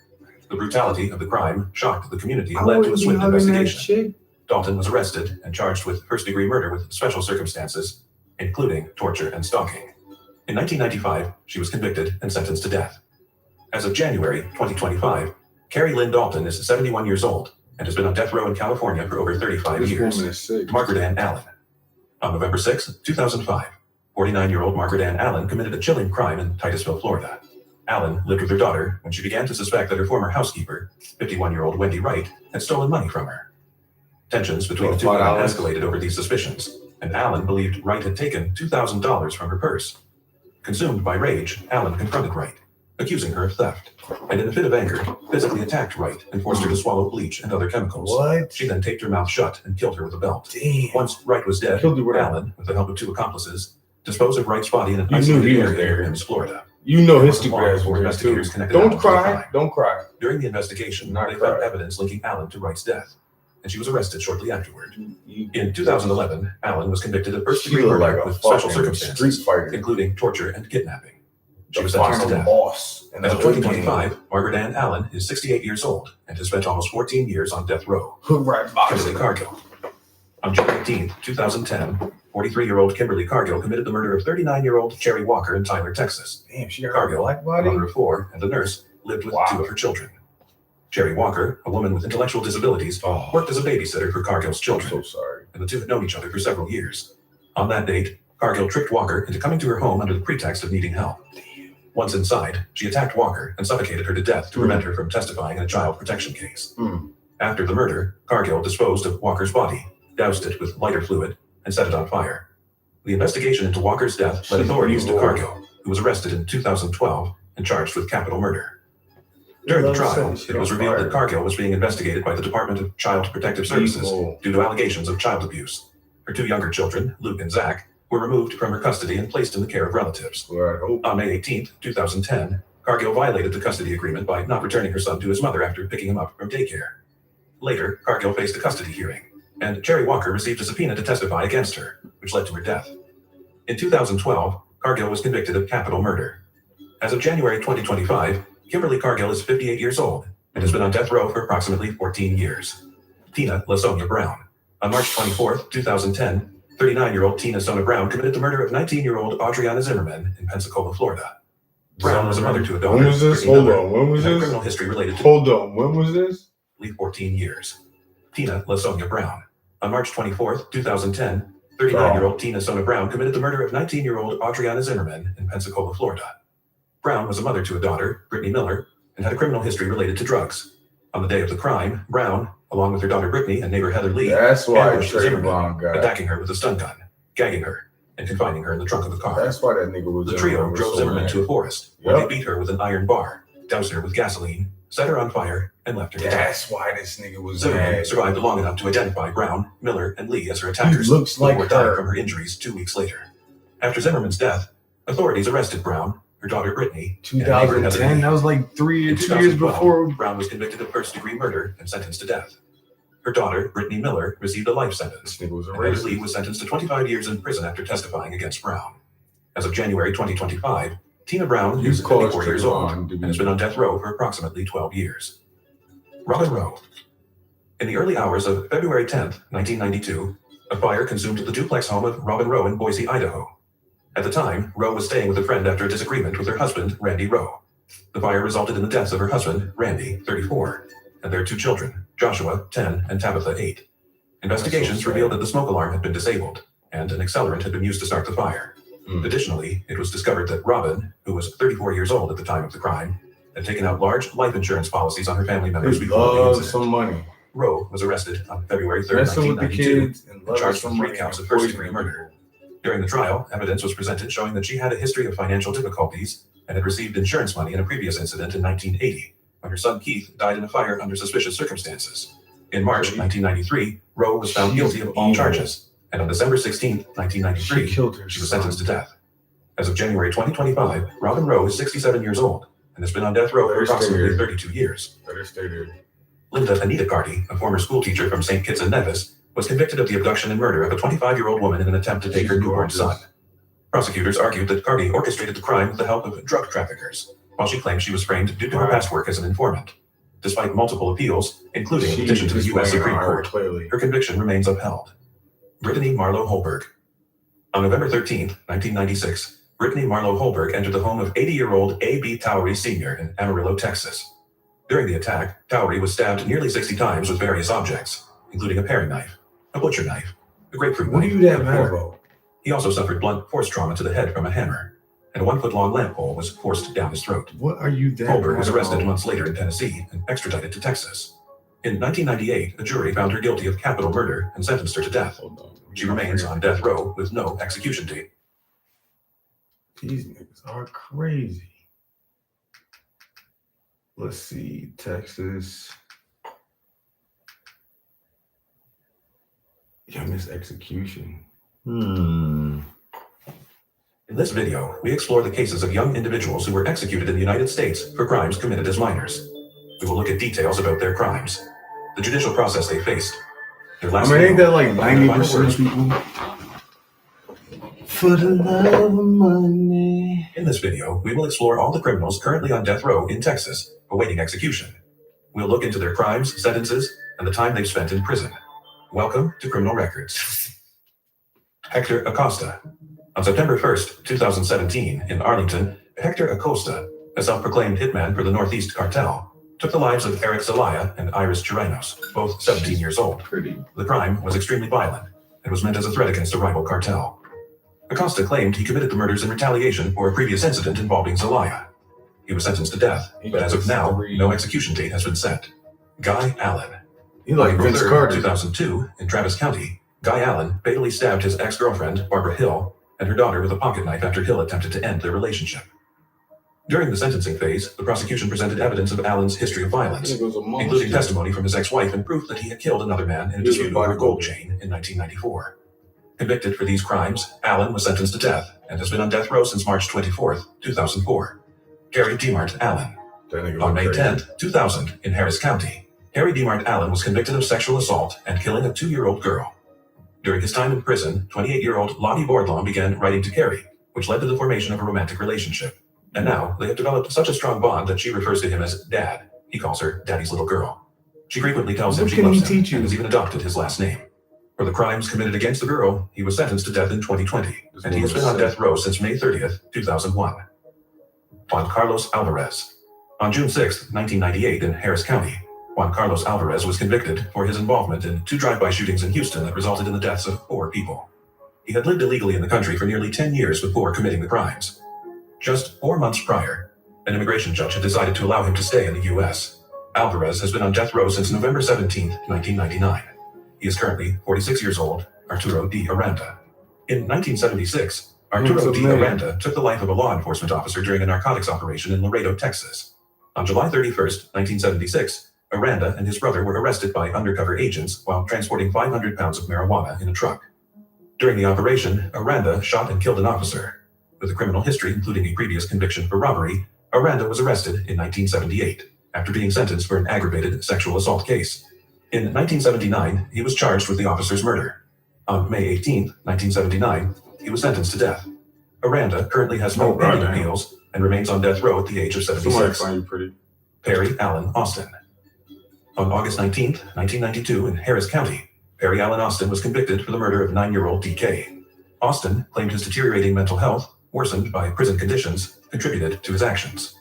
The brutality of the crime shocked the community and led to a swift investigation. Dalton was arrested and charged with first-degree murder with special circumstances, including torture and stalking. In 1995, she was convicted and sentenced to death. As of January 2025, Carrie Lynn Dalton is 71 years old and has been on death row in California for over 35 This years. woman is sick. Margaret Ann Allen. On November 6, 2005, 49-year-old Margaret Ann Allen committed a chilling crime in Titusville, Florida. Allen lived with her daughter when she began to suspect that her former housekeeper, 51-year-old Wendy Wright, had stolen money from her. Tensions between the two women $5. escalated over these suspicions, and Allen believed Wright had taken $2,000 from her purse. Consumed by rage, Allen confronted Wright, accusing her of theft, and in a fit of anger, physically attacked Wright and forced her to swallow bleach and other chemicals. What? She then taped her mouth shut and killed her with a belt. Damn. Once Wright was dead, Killed her with a- Allen, with the help of 2 accomplices, disposed of Wright's body in an You knew isolated he was area there. in Mims, Florida. You know his It wasn't long stupid ass before was there too. investigators connected Allen Don't to the cry. crime. Don't cry. During the investigation, Not they found cry. evidence linking Allen to Wright's death, and she was arrested shortly afterward. You- In 2011, Allen was convicted of She first-degree looked murder like a with special fucking circumstances, street fighter. including torture and kidnapping. She The was sentenced to final death. boss. And As of that's what 2025, Margaret Ann Allen is 68 years old and has spent almost 14 years on death row. Hood right Kimberly box. Cargill. On June 18, 2010, 43-year-old Kimberly Cargill committed the murder of 39-year-old Cherry Walker in Tyler, Texas. Damn, she got a Cargill, black a body. mother of 4 and a nurse, lived with Wow. 2 of her children. Cherry Walker, a woman with intellectual disabilities, Oh, worked as a babysitter for Cargill's I'm so children, sorry. and the 2 had known each other for several years. On that date, Cargill tricked Walker into coming to her home under the pretext of needing help. Once inside, she attacked Walker and suffocated her to death to prevent her from testifying in a child protection case. Mm. After the murder, Cargill disposed of Walker's body, doused it with lighter fluid, and set it on fire. The investigation into Walker's death led authorities to Cargill, who was arrested in 2012 and charged with capital murder. During the Love trial, sex, it was you're revealed that fired. Cargill was being investigated by the Department of Child Protective Services Evil. due to allegations of child abuse. Her two younger children, Luke and Zach, were removed from her custody and placed in the care of relatives. Well, I hope. On May 18, 2010, Cargill violated the custody agreement by not returning her son to his mother after picking him up from daycare. Later, Cargill faced a custody hearing, and Jerry Walker received a subpoena to testify against her, which led to her death. In 2012, Cargill was convicted of capital murder. As of January 2025, Kimberly Cargill is 58 years old and has been on death row for approximately 14 years. Tina LaSonia Brown. On March 24, 2010, 39-year-old Tina Sona Brown committed the murder of 19-year-old Adriana Zimmerman in Pensacola, Florida. Brown was a mother to a daughter. When was this? Brittany Hold Miller, on. When was and had a this? criminal history related to Hold on. When was this? 14 years. Tina LaSonia Brown. On March 24, 2010, 39-year-old Tina Sona Brown committed the murder of 19-year-old Adriana Zimmerman in Pensacola, Florida. Brown was a mother to a daughter, Brittany Miller, and had a criminal history related to drugs. On the day of the crime, Brown, along with her daughter Brittany and neighbor Heather Lee, That's why ambushed Trayvon Zimmerman, got. attacking her with a stun gun, gagging her, and confining her in the trunk of the car. That's why that nigga was. The trio drove Zimmerman to a forest, where Yep. they beat her with an iron bar, doused her with gasoline, set her on fire, and left her to die. That's why this nigga was Zimmerman mad. survived long enough to identify Brown, Miller, and Lee as her He attackers, looks like before dying her. from her injuries 2 weeks later. After Zimmerman's death, authorities arrested Brown, her daughter Brittany, and neighbor Heather 2010. Lee. That was like 2 In years 2012, before. Brown was convicted of first-degree murder and sentenced to death. Her daughter, Brittany Miller, received a life sentence. This nigga was a And Heather Lee racist. was sentenced to 25 years in prison after testifying against Brown. As of January 2025, Tina Brown You is caused 54 years old Trayvon to and be. has been on death row for approximately 12 years. Robin Rowe. In the early hours of February 10, 1992, a fire consumed the duplex home of Robin Rowe in Boise, Idaho. At the time, Rowe was staying with a friend after a disagreement with her husband, Randy Rowe. The fire resulted in the deaths of her husband, Randy, 34, and their two children, Joshua, 10, and Tabitha, 8. Investigations That's so sad. revealed that the smoke alarm had been disabled, and an accelerant had been used to start the fire. Mm. Additionally, it was discovered that Robin, who was 34 years old at the time of the crime, had taken out large life insurance policies on her family members He before the loves incident. some money. Rowe was arrested on February 3, Messing with the 1992, kids and and loving charged some with 3 money. counts of and first-degree poisoning murder. During the trial, evidence was presented showing that she had a history of financial difficulties and had received insurance money in a previous incident in 1980, when her son Keith died in a fire under suspicious circumstances. In March 1993, Rowe was found guilty of all charges, and on December 16, She 1993, killed her she was son. sentenced to death. As of January 2025, Robin Rowe is 67 years old and has been on death row for Better stay approximately there. 32 years. Better stay there. Linda Anita Carty, a former schoolteacher from St. Kitts and Nevis, was convicted of the abduction and murder of a 25-year-old woman in an attempt to take her She's newborn gorgeous. son. Prosecutors argued that Carty orchestrated the crime with the help of drug traffickers, while she claimed she was framed due to her Wow. past work as an informant. Despite multiple appeals, including a She petition to the is U.S. playing Supreme on her Court, clearly. her conviction remains upheld. Brittany Marlowe Holberg. On November 13, 1996, Brittany Marlowe Holberg entered the home of 80-year-old A.B. Towery Sr. in Amarillo, Texas. During the attack, Towery was stabbed nearly 60 times with various objects, including a paring knife, a butcher knife, a grapefruit What do knife, you that and a matter fork. about? He also suffered blunt force trauma to the head from a hammer, and a 1-foot-long lamp pole was forced down his throat. What are you that Holberg was mad arrested about? months later in Tennessee and extradited to Texas. In 1998, a jury found her guilty of capital murder and sentenced her to death. Hold on. She remains on death row with no execution date. These niggas are crazy. Let's see. Texas. Yeah, miss execution. In this video, we explore the cases of young individuals who were executed in the United States for crimes committed as minors. We will look at details about their crimes, the judicial process they faced, their I last mean, ain't meal, that like and their final 90% of words. people? For the love of money. In this video, we will explore all the criminals currently on death row in Texas, awaiting execution. We'll look into their crimes, sentences, and the time they've spent in prison. Welcome to Criminal Records. Hector Acosta. On September 1st, 2017, in Arlington, Hector Acosta, a self-proclaimed hitman for the Northeast Cartel, took the lives of Eric Zelaya and Iris Chirinos, both 17 years old. Pretty. The crime was extremely violent and was meant as a threat against a rival cartel. Acosta claimed he committed the murders in retaliation for a previous incident involving Zelaya. He was sentenced to death, but as of now, no execution date has been set. Guy Allen. You like April Vince 3rd, Carter. 2002, in Travis County, Guy Allen fatally stabbed his ex-girlfriend, Barbara Hill, and her daughter with a pocket knife after Hill attempted to end their relationship. During the sentencing phase, the prosecution presented evidence of Allen's history of violence, including testimony from his ex-wife and proof that he had killed another man in a dispute over a gold chain in 1994. Convicted for these crimes, Allen was sentenced to death and has been on death row since March 24, 2004. Gary DeMart Allen. On May 10, 2000, in Harris County, Harry DeMart Allen was convicted of sexual assault and killing a 2-year-old girl. During his time in prison, 28-year-old Lottie Bourdon began writing to Carrie, which led to the formation of a romantic relationship. And now, they have developed such a strong bond that she refers to him as Dad. He calls her Daddy's little girl. She frequently tells him she loves him and has even adopted his last name. For the crimes committed against the girl, he was sentenced to death in 2020, and he has been on death row since May 30th, 2001. Juan Carlos Alvarez. On June 6, 1998, in Harris County, Juan Carlos Alvarez was convicted for his involvement in 2 drive-by shootings in Houston that resulted in the deaths of 4 people. He had lived illegally in the country for nearly 10 years before committing the crimes. Just 4 months prior, an immigration judge had decided to allow him to stay in the U.S. Alvarez has been on death row since November 17, 1999. He is currently 46 years old, Arturo D. Aranda. In 1976, Arturo D. Aranda took the life of a law enforcement officer during a narcotics operation in Laredo, Texas. On July 31, 1976, Aranda and his brother were arrested by undercover agents while transporting 500 pounds of marijuana in a truck. During the operation, Aranda shot and killed an officer. With a criminal history including a previous conviction for robbery, Aranda was arrested in 1978 after being sentenced for an aggravated sexual assault case. In 1979, he was charged with the officer's murder. On May 18, 1979, he was sentenced to death. Aranda currently has no pending appeals and remains on death row at the age of 76. Perry Allen Austin. On August 19, 1992, in Harris County, Perry Allen Austin was convicted for the murder of 9-year-old DK. Austin claimed his deteriorating mental health, worsened by prison conditions, contributed to his actions.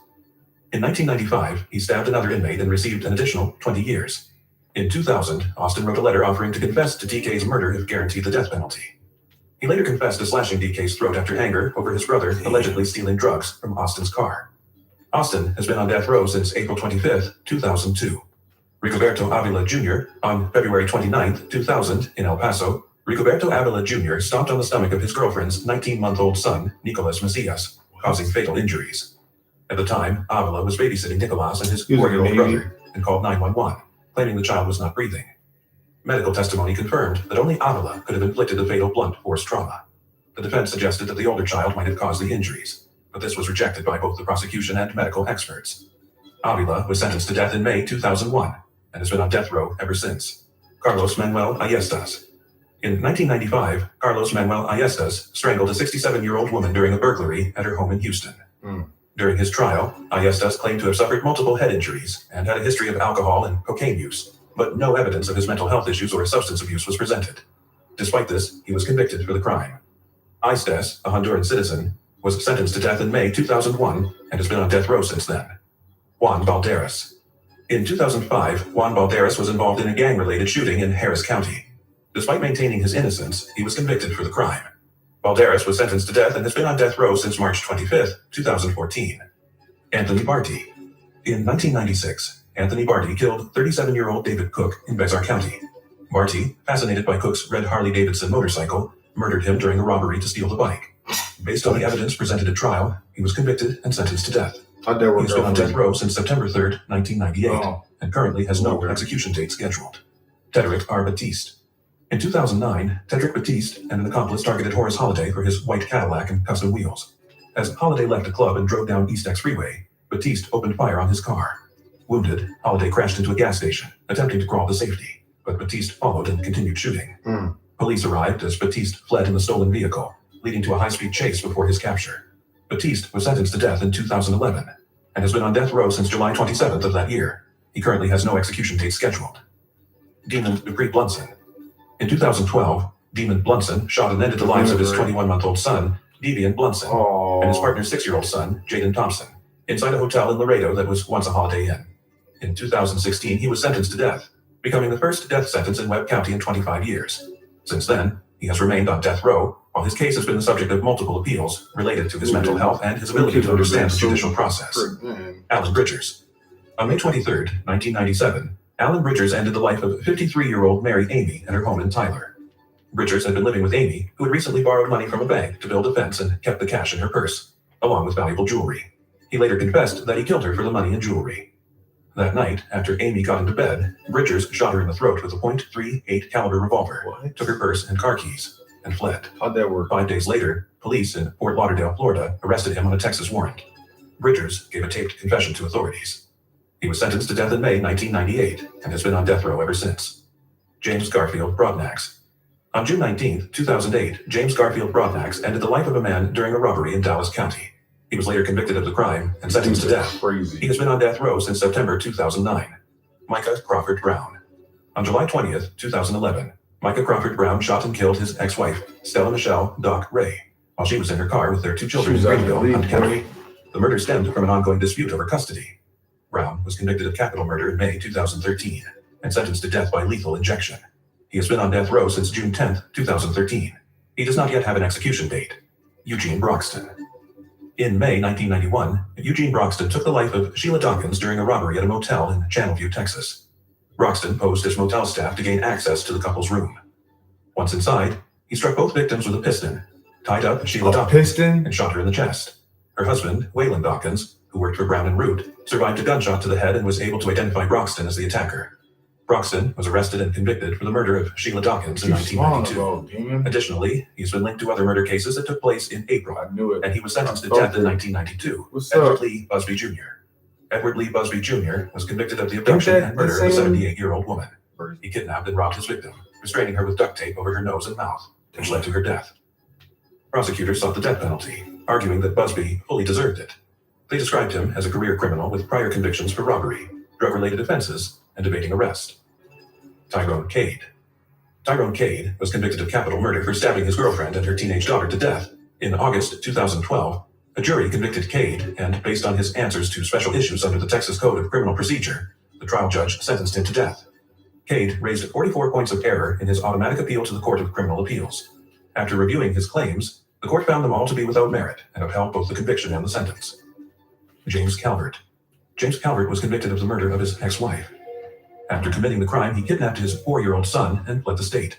In 1995, he stabbed another inmate and received an additional 20 years. In 2000, Austin wrote a letter offering to confess to DK's murder if guaranteed the death penalty. He later confessed to slashing DK's throat after anger over his brother allegedly stealing drugs from Austin's car. Austin has been on death row since April 25, 2002. Rigoberto Avila Jr. On February 29, 2000, in El Paso, Rigoberto Avila Jr. stomped on the stomach of his girlfriend's 19-month-old son, Nicolas Macias, causing fatal injuries. At the time, Avila was babysitting Nicolas and his 4-year-old brother and called 911, claiming the child was not breathing. Medical testimony confirmed that only Avila could have inflicted the fatal blunt force trauma. The defense suggested that the older child might have caused the injuries, but this was rejected by both the prosecution and medical experts. Avila was sentenced to death in May 2001 and has been on death row ever since. Carlos Manuel Ayestas. In 1995, Carlos Manuel Ayestas strangled a 67-year-old woman during a burglary at her home in Houston. During his trial, Ayestas claimed to have suffered multiple head injuries and had a history of alcohol and cocaine use, but no evidence of his mental health issues or substance abuse was presented. Despite this, he was convicted for the crime. Ayestas, a Honduran citizen, was sentenced to death in May 2001 and has been on death row since then. Juan Balderas. In 2005, Juan Balderas was involved in a gang-related shooting in Harris County. Despite maintaining his innocence, he was convicted for the crime. Balderas was sentenced to death and has been on death row since March 25, 2014. Anthony Barty. In 1996, Anthony Barty killed 37-year-old David Cook in Bexar County. Barty, fascinated by Cook's red Harley-Davidson motorcycle, murdered him during a robbery to steal the bike. Based on the evidence presented at trial, he was convicted and sentenced to death. He has been on death row since September 3, 1998, and currently has no execution date scheduled. Tedrick R. Batiste. In 2009, Tedrick Batiste and an accomplice targeted Horace Holliday for his white Cadillac and custom wheels. As Holliday left a club and drove down East X Freeway, Batiste opened fire on his car. Wounded, Holliday crashed into a gas station, attempting to crawl to safety, but Batiste followed and continued shooting. Police arrived as Batiste fled in the stolen vehicle, leading to a high-speed chase before his capture. Batiste was sentenced to death in 2011 and has been on death row since July 27th of that year. He currently has no execution date scheduled. Demon Dupree Blunson. In 2012, Demon Blunson shot and ended the lives of his 21-month-old son, Devian Blunson, and his partner's 6-year-old son, Jaden Thompson, inside a hotel in Laredo that was once a Holiday Inn. In 2016, he was sentenced to death, becoming the first death sentence in Webb County in 25 years. Since then, he has remained on death row, while his case has been the subject of multiple appeals related to his mental health and his ability to understand the judicial process. Alan Bridgers. On May 23, 1997, Alan Bridgers ended the life of 53-year-old Mary Amy at her home in Tyler. Bridgers had been living with Amy, who had recently borrowed money from a bank to build a fence and kept the cash in her purse, along with valuable jewelry. He later confessed that he killed her for the money and jewelry. That night, after Amy got into bed, Bridgers shot her in the throat with a .38 caliber revolver, What? took her purse and car keys, and fled. How'd that work? 5 days later, police in Fort Lauderdale, Florida, arrested him on a Texas warrant. Bridgers gave a taped confession to authorities. He was sentenced to death in May 1998 and has been on death row ever since. James Garfield Broadnax. On June 19, 2008, James Garfield Broadnax ended the life of a man during a robbery in Dallas County. He was later convicted of the crime and sentenced to death. He Crazy. has been on death row since September 2009. Micah Crawford Brown. On July 20th, 2011, Micah Crawford Brown shot and killed his ex-wife, Stella Michelle Doc Ray, while she was in her car with their 2 children in She was out Greenville, of the Hunt league, County. The murder stemmed from an ongoing dispute over custody. Brown was convicted of capital murder in May 2013 and sentenced to death by lethal injection. He has been on death row since June 10, 2013. He does not yet have an execution date. Eugene Broxton. In May 1991, Eugene Broxton took the life of Sheila Dawkins during a robbery at a motel in Channelview, Texas. Broxton posed as motel staff to gain access to the couple's room. Once inside, he struck both victims with a piston, tied up Sheila A Dawkins, piston? and shot her in the chest. Her husband, Waylon Dawkins, who worked for Brown and Root, survived a gunshot to the head and was able to identify Broxton as the attacker. Broxton was arrested and convicted for the murder of Sheila Dawkins in Too small 1992. to go, demon. Additionally, he's been linked to other murder cases that took place in April, I knew it. and he was sentenced to I death in thought 1992. What's Edward up? Lee Busby Jr. Edward Lee Busby Jr. was convicted of the abduction that and murder the of a same- 78-year-old woman. He kidnapped and robbed his victim, restraining her with duct tape over her nose and mouth, which led to her death. Prosecutors sought the death penalty, arguing that Busby fully deserved it. They described him as a career criminal with prior convictions for robbery, drug-related offenses, and evading arrest. Tyrone Cade. Tyrone Cade was convicted of capital murder for stabbing his girlfriend and her teenage daughter to death. In August 2012, a jury convicted Cade, and based on his answers to special issues under the Texas Code of Criminal Procedure, the trial judge sentenced him to death. Cade raised 44 points of error in his automatic appeal to the Court of Criminal Appeals. After reviewing his claims, the court found them all to be without merit and upheld both the conviction and the sentence. James Calvert. James Calvert was convicted of the murder of his ex-wife. After committing the crime, he kidnapped his 4-year-old son and fled the state.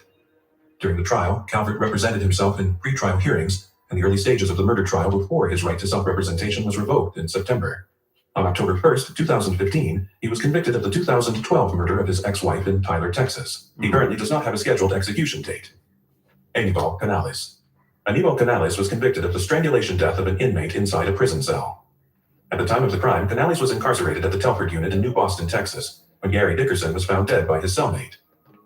During the trial, Calvert represented himself in pre-trial hearings and the early stages of the murder trial before his right to self-representation was revoked in September. On October 1st, 2015, he was convicted of the 2012 murder of his ex-wife in Tyler, Texas. He currently does not have a scheduled execution date. Anibal Canales. Anibal Canales was convicted of the strangulation death of an inmate inside a prison cell. At the time of the crime, Canales was incarcerated at the Telford unit in New Boston, Texas, when Gary Dickerson was found dead by his cellmate.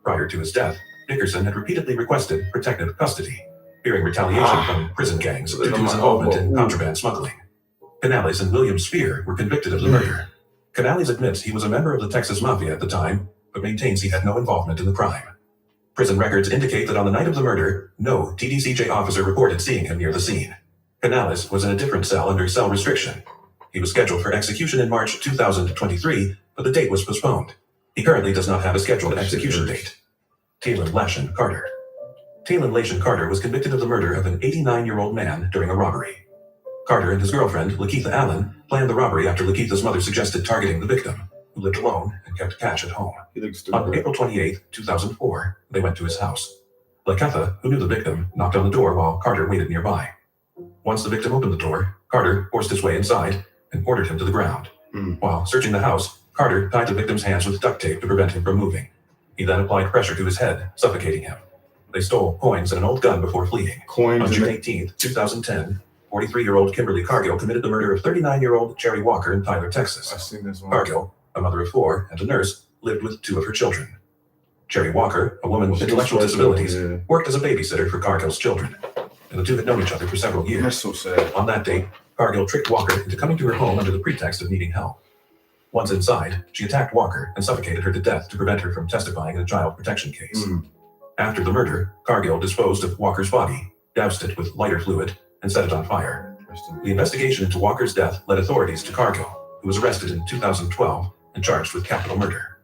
Prior to his death, Dickerson had repeatedly requested protective custody, fearing retaliation from prison gangs due to his involvement in contraband smuggling. Canales and William Spear were convicted of the murder. Canales admits he was a member of the Texas Mafia at the time, but maintains he had no involvement in the crime. Prison records indicate that on the night of the murder, no TDCJ officer reported seeing him near the scene. Canales was in a different cell under cell restriction. He was scheduled for execution in March 2023, but the date was postponed. He currently does not have a scheduled execution date. Talon Lashen Carter. Talon Lashen Carter was convicted of the murder of an 89-year-old man during a robbery. Carter and his girlfriend, Lakeitha Allen, planned the robbery after Lakeitha's mother suggested targeting the victim, who lived alone and kept cash at home. He looks On stupid. April 28, 2004, they went to his house. Lakeitha, who knew the victim, knocked on the door while Carter waited nearby. Once the victim opened the door, Carter forced his way inside and ordered him to the ground. While searching the house, Carter tied the victim's hands with duct tape to prevent him from moving. He then applied pressure to his head, suffocating him. They stole coins and an old gun before fleeing. Coins On in June the 18, 2010, 43-year-old Kimberly Cargill committed the murder of 39-year-old Cherry Walker in Tyler, Texas. I've seen this one. Cargill, a mother of 4 and a nurse, lived with 2 of her children. Cherry Walker, a woman with intellectual disabilities, Yeah. worked as a babysitter for Cargill's children, and the two had known each other for several That's years. so sad. On that date, Cargill tricked Walker into coming to her home under the pretext of needing help. Once inside, she attacked Walker and suffocated her to death to prevent her from testifying in a child protection case. After the murder, Cargill disposed of Walker's body, doused it with lighter fluid, and set it on fire. The investigation into Walker's death led authorities to Cargill, who was arrested in 2012 and charged with capital murder.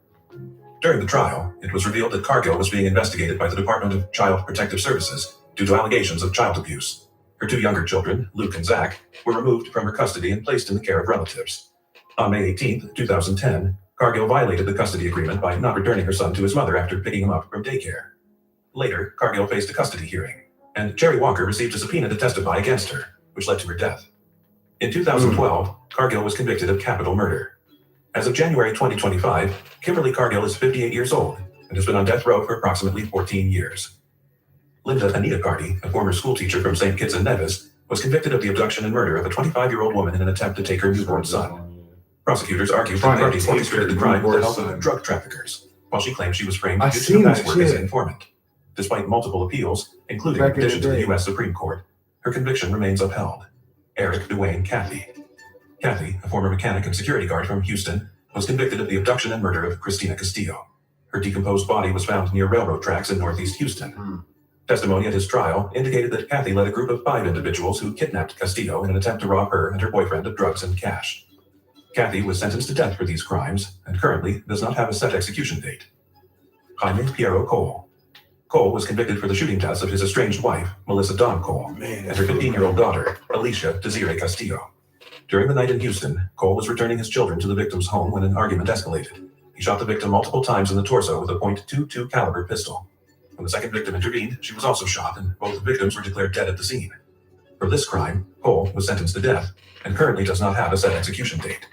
During the trial, it was revealed that Cargill was being investigated by the Department of Child Protective Services due to allegations of child abuse. Her 2 younger children, Luke and Zach, were removed from her custody and placed in the care of relatives. On May 18, 2010, Cargill violated the custody agreement by not returning her son to his mother after picking him up from daycare. Later, Cargill faced a custody hearing, and Cherry Walker received a subpoena to testify against her, which led to her death. In 2012, Cargill was convicted of capital murder. As of January 2025, Kimberly Cargill is 58 years old and has been on death row for approximately 14 years. Linda Anita Carty, a former schoolteacher from St. Kitts and Nevis, was convicted of the abduction and murder of a 25-year-old woman in an attempt to take her newborn son. Prosecutors argued that Carty orchestrated the crime with the help of drug traffickers, while she claimed she was framed due to her past work as an informant. Despite multiple appeals, including a petition to the U.S. Supreme Court, her conviction remains upheld. Eric Dwayne Cathy. Cathy, a former mechanic and security guard from Houston, was convicted of the abduction and murder of Christina Castillo. Her decomposed body was found near railroad tracks in northeast Houston. Testimony at his trial indicated that Cathy led a group of 5 individuals who kidnapped Castillo in an attempt to rob her and her boyfriend of drugs and cash. Cathy was sentenced to death for these crimes and currently does not have a set execution date. Jaime Piero Cole. Cole was convicted for the shooting deaths of his estranged wife, Melissa Dawn Cole, and her 15-year-old daughter, Alicia Desiree Castillo. During the night in Houston, Cole was returning his children to the victim's home when an argument escalated. He shot the victim multiple times in the torso with a .22 caliber pistol. When the second victim intervened, she was also shot, and both victims were declared dead at the scene. For this crime, Cole was sentenced to death and currently does not have a set execution date.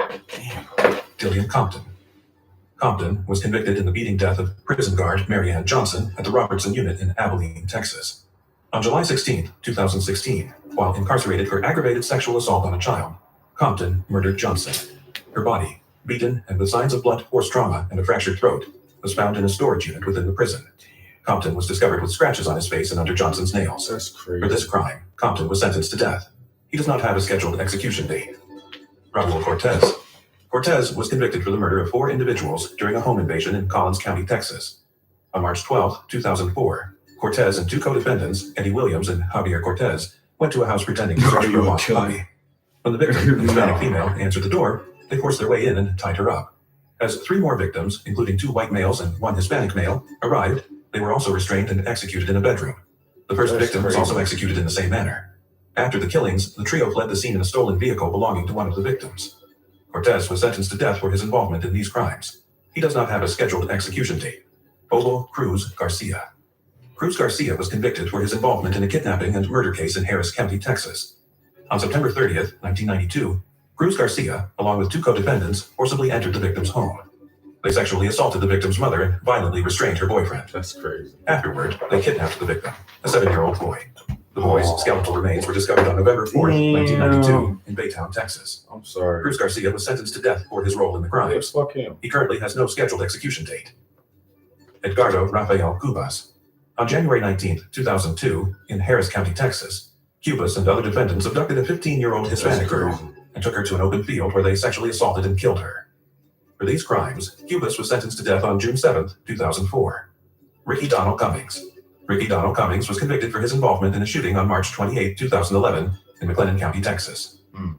Dillian Compton. Compton was convicted in the beating death of prison guard Marianne Johnson at the Robertson Unit in Abilene, Texas. On July 16, 2016, while incarcerated for aggravated sexual assault on a child, Compton murdered Johnson. Her body, beaten and with signs of blunt force trauma and a fractured throat, was found in a storage unit within the prison. Compton was discovered with scratches on his face and under Johnson's nails. That's crazy. For this crime, Compton was sentenced to death. He does not have a scheduled execution date. Raul Cortez. Cortez was convicted for the murder of 4 individuals during a home invasion in Collins County, Texas. On March 12, 2004, Cortez and 2 co-defendants, Eddie Williams and Javier Cortez, went to a house pretending to search for a lost body. When the victim, a Hispanic female, answered the door, they forced their way in and tied her up. As 3 more victims, including 2 white males and 1 Hispanic male, arrived, they were also restrained and executed in a bedroom. The first victim was also executed in the same manner. After the killings, the trio fled the scene in a stolen vehicle belonging to one of the victims. Cortez was sentenced to death for his involvement in these crimes. He does not have a scheduled execution date. Bobo Cruz Garcia. Cruz Garcia was convicted for his involvement in a kidnapping and murder case in Harris County, Texas. On September 30th, 1992, Cruz Garcia, along with 2 co-defendants, forcibly entered the victim's home. They sexually assaulted the victim's mother and violently restrained her boyfriend. That's crazy. Afterward, they kidnapped the victim, a 7-year-old boy. The boy's skeletal remains were discovered on November 4th, 1992, in Baytown, Texas. I'm sorry. Cruz Garcia was sentenced to death for his role in the crimes. Fuck him. He currently has no scheduled execution date. Edgardo Rafael Cubas. On January 19, 2002, in Harris County, Texas, Cubas and other defendants abducted a 15-year-old Hispanic girl and took her to an open field where they sexually assaulted and killed her. For these crimes, Cubas was sentenced to death on June 7, 2004. Ricky Donald Cummings. Ricky Donald Cummings was convicted for his involvement in a shooting on March 28, 2011, in McLennan County, Texas.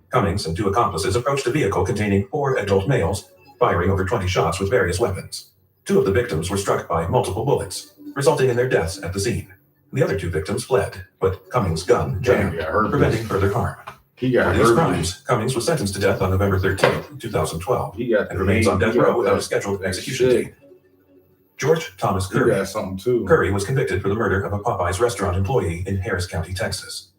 Cummings and 2 accomplices approached a vehicle containing 4 adult males, firing over 20 shots with various weapons. 2 of the victims were struck by multiple bullets, resulting in their deaths at the scene. The other 2 victims fled, but Cummings' gun jammed, preventing further harm. He got For these hurt. crimes, Cummings was sentenced to death on November 13, 2012, and remains on death row without a scheduled execution date. George Thomas He Curry. got something too. Curry was convicted for the murder of a Popeyes restaurant employee in Harris County, Texas.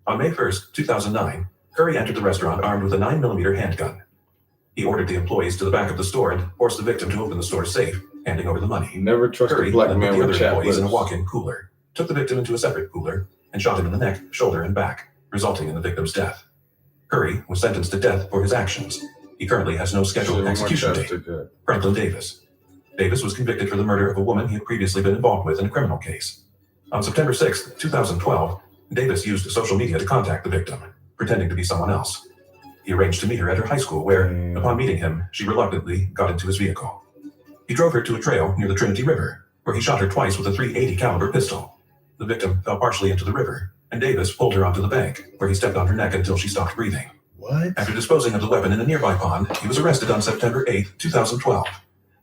On May 1, 2009, Curry entered the restaurant armed with a 9mm handgun. He ordered the employees to the back of the store and forced the victim to open the store's safe, handing over the money. He never trusted Curry a black then put man the with other chapped employees in a lips. walk-in cooler, took the victim into a separate cooler, and shot him in the neck, shoulder, and back, resulting in the victim's death. Curry was sentenced to death for his actions. He currently has no scheduled execution date. Franklin Davis. Davis was convicted for the murder of a woman he had previously been involved with in a criminal case. On September 6, 2012, Davis used social media to contact the victim, pretending to be someone else. He arranged to meet her at her high school where, upon meeting him, she reluctantly got into his vehicle. He drove her to a trail near the Trinity River, where he shot her twice with a .380 caliber pistol. The victim fell partially into the river, and Davis pulled her onto the bank, where he stepped on her neck until she stopped breathing. What? After disposing of the weapon in a nearby pond, he was arrested on September 8, 2012.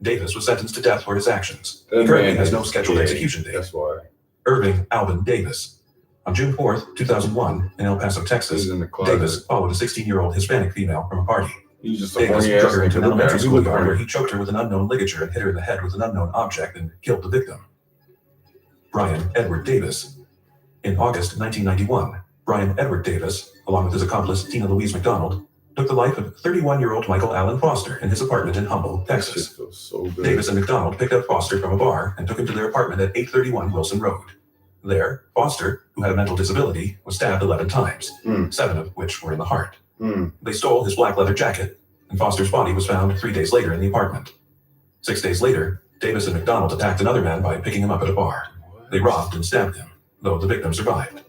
Davis was sentenced to death for his actions. He currently has no scheduled execution date. That's why. Irving Alvin Davis. On June 4, 2001, in El Paso, Texas, He's in the closet. Davis followed a 16-year-old Hispanic female from a party. He's just a Davis horny drug ass her into an nigga. elementary He school look yard where horny. he choked her with an unknown ligature and hit her in the head with an unknown object and killed the victim. Brian Edward Davis. In August 1991, Brian Edward Davis, along with his accomplice Tina Louise McDonald, took the life of 31-year-old Michael Allen Foster in his apartment in Humble, That shit Texas. feels so good. Davis and McDonald picked up Foster from a bar and took him to their apartment at 831 Wilson Road. There, Foster, who had a mental disability, was stabbed 11 times, 7 of which were in the heart. They stole his black leather jacket, and Foster's body was found 3 days later in the apartment. 6 days later, Davis and McDonald attacked another man by picking him up at a bar. They robbed and stabbed him, though the victim survived.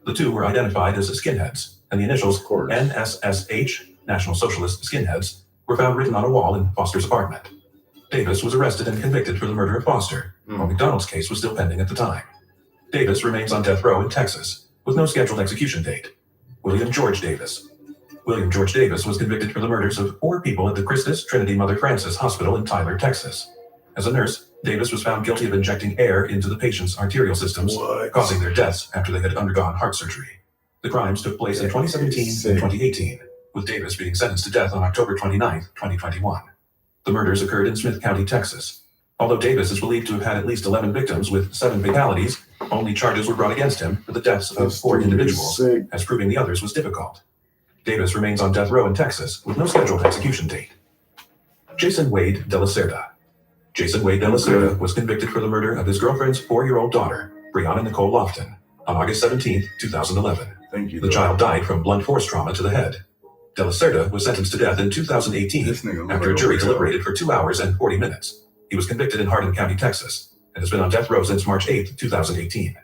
The two were identified as skinheads, and the initials Of course. NSSH, National Socialist Skinheads, were found written on a wall in Foster's apartment. Davis was arrested and convicted for the murder of Foster, while McDonald's case was still pending at the time. Davis remains on death row in Texas, with no scheduled execution date. William George Davis. William George Davis was convicted for the murders of 4 people at the Christus Trinity Mother Frances Hospital in Tyler, Texas. As a nurse, Davis was found guilty of injecting air into the patient's arterial systems, causing their deaths after they had undergone heart surgery. The crimes took place in 2017 and 2018, with Davis being sentenced to death on October 29, 2021. The murders occurred in Smith County, Texas. Although Davis is believed to have had at least 11 victims with 7 fatalities, only charges were brought against him for the deaths of 4 individuals, as proving the others was difficult. Davis remains on death row in Texas with no scheduled execution date. Jason Wade de la Cerda. Jason Wade de la Cerda was convicted for the murder of his girlfriend's 4-year-old daughter, Brianna Nicole Lofton, on August 17, 2011. Thank you. The child died from blunt force trauma to the head. De la Cerda was sentenced to death in 2018 after a jury deliberated for 2 hours and 40 minutes. He was convicted in Hardin County, Texas, and has been on death row since March 8, 2018.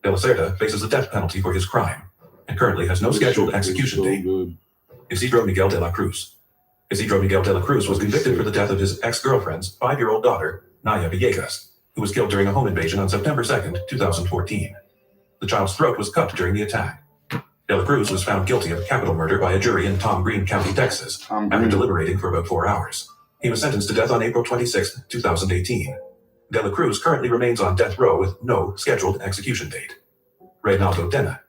De la Cerda faces the death penalty for his crime and currently has no scheduled execution date. Isidro Miguel de la Cruz. Isidro Miguel de la Cruz was convicted for the death of his ex-girlfriend's 5-year-old daughter, Naya Villegas, who was killed during a home invasion on September 2, 2014. The child's throat was cut during the attack. De la Cruz was found guilty of capital murder by a jury in Tom Green County, Texas, after deliberating for about 4 hours. He was sentenced to death on April 26, 2018. De la Cruz currently remains on death row with no scheduled execution date. Reynaldo Dena.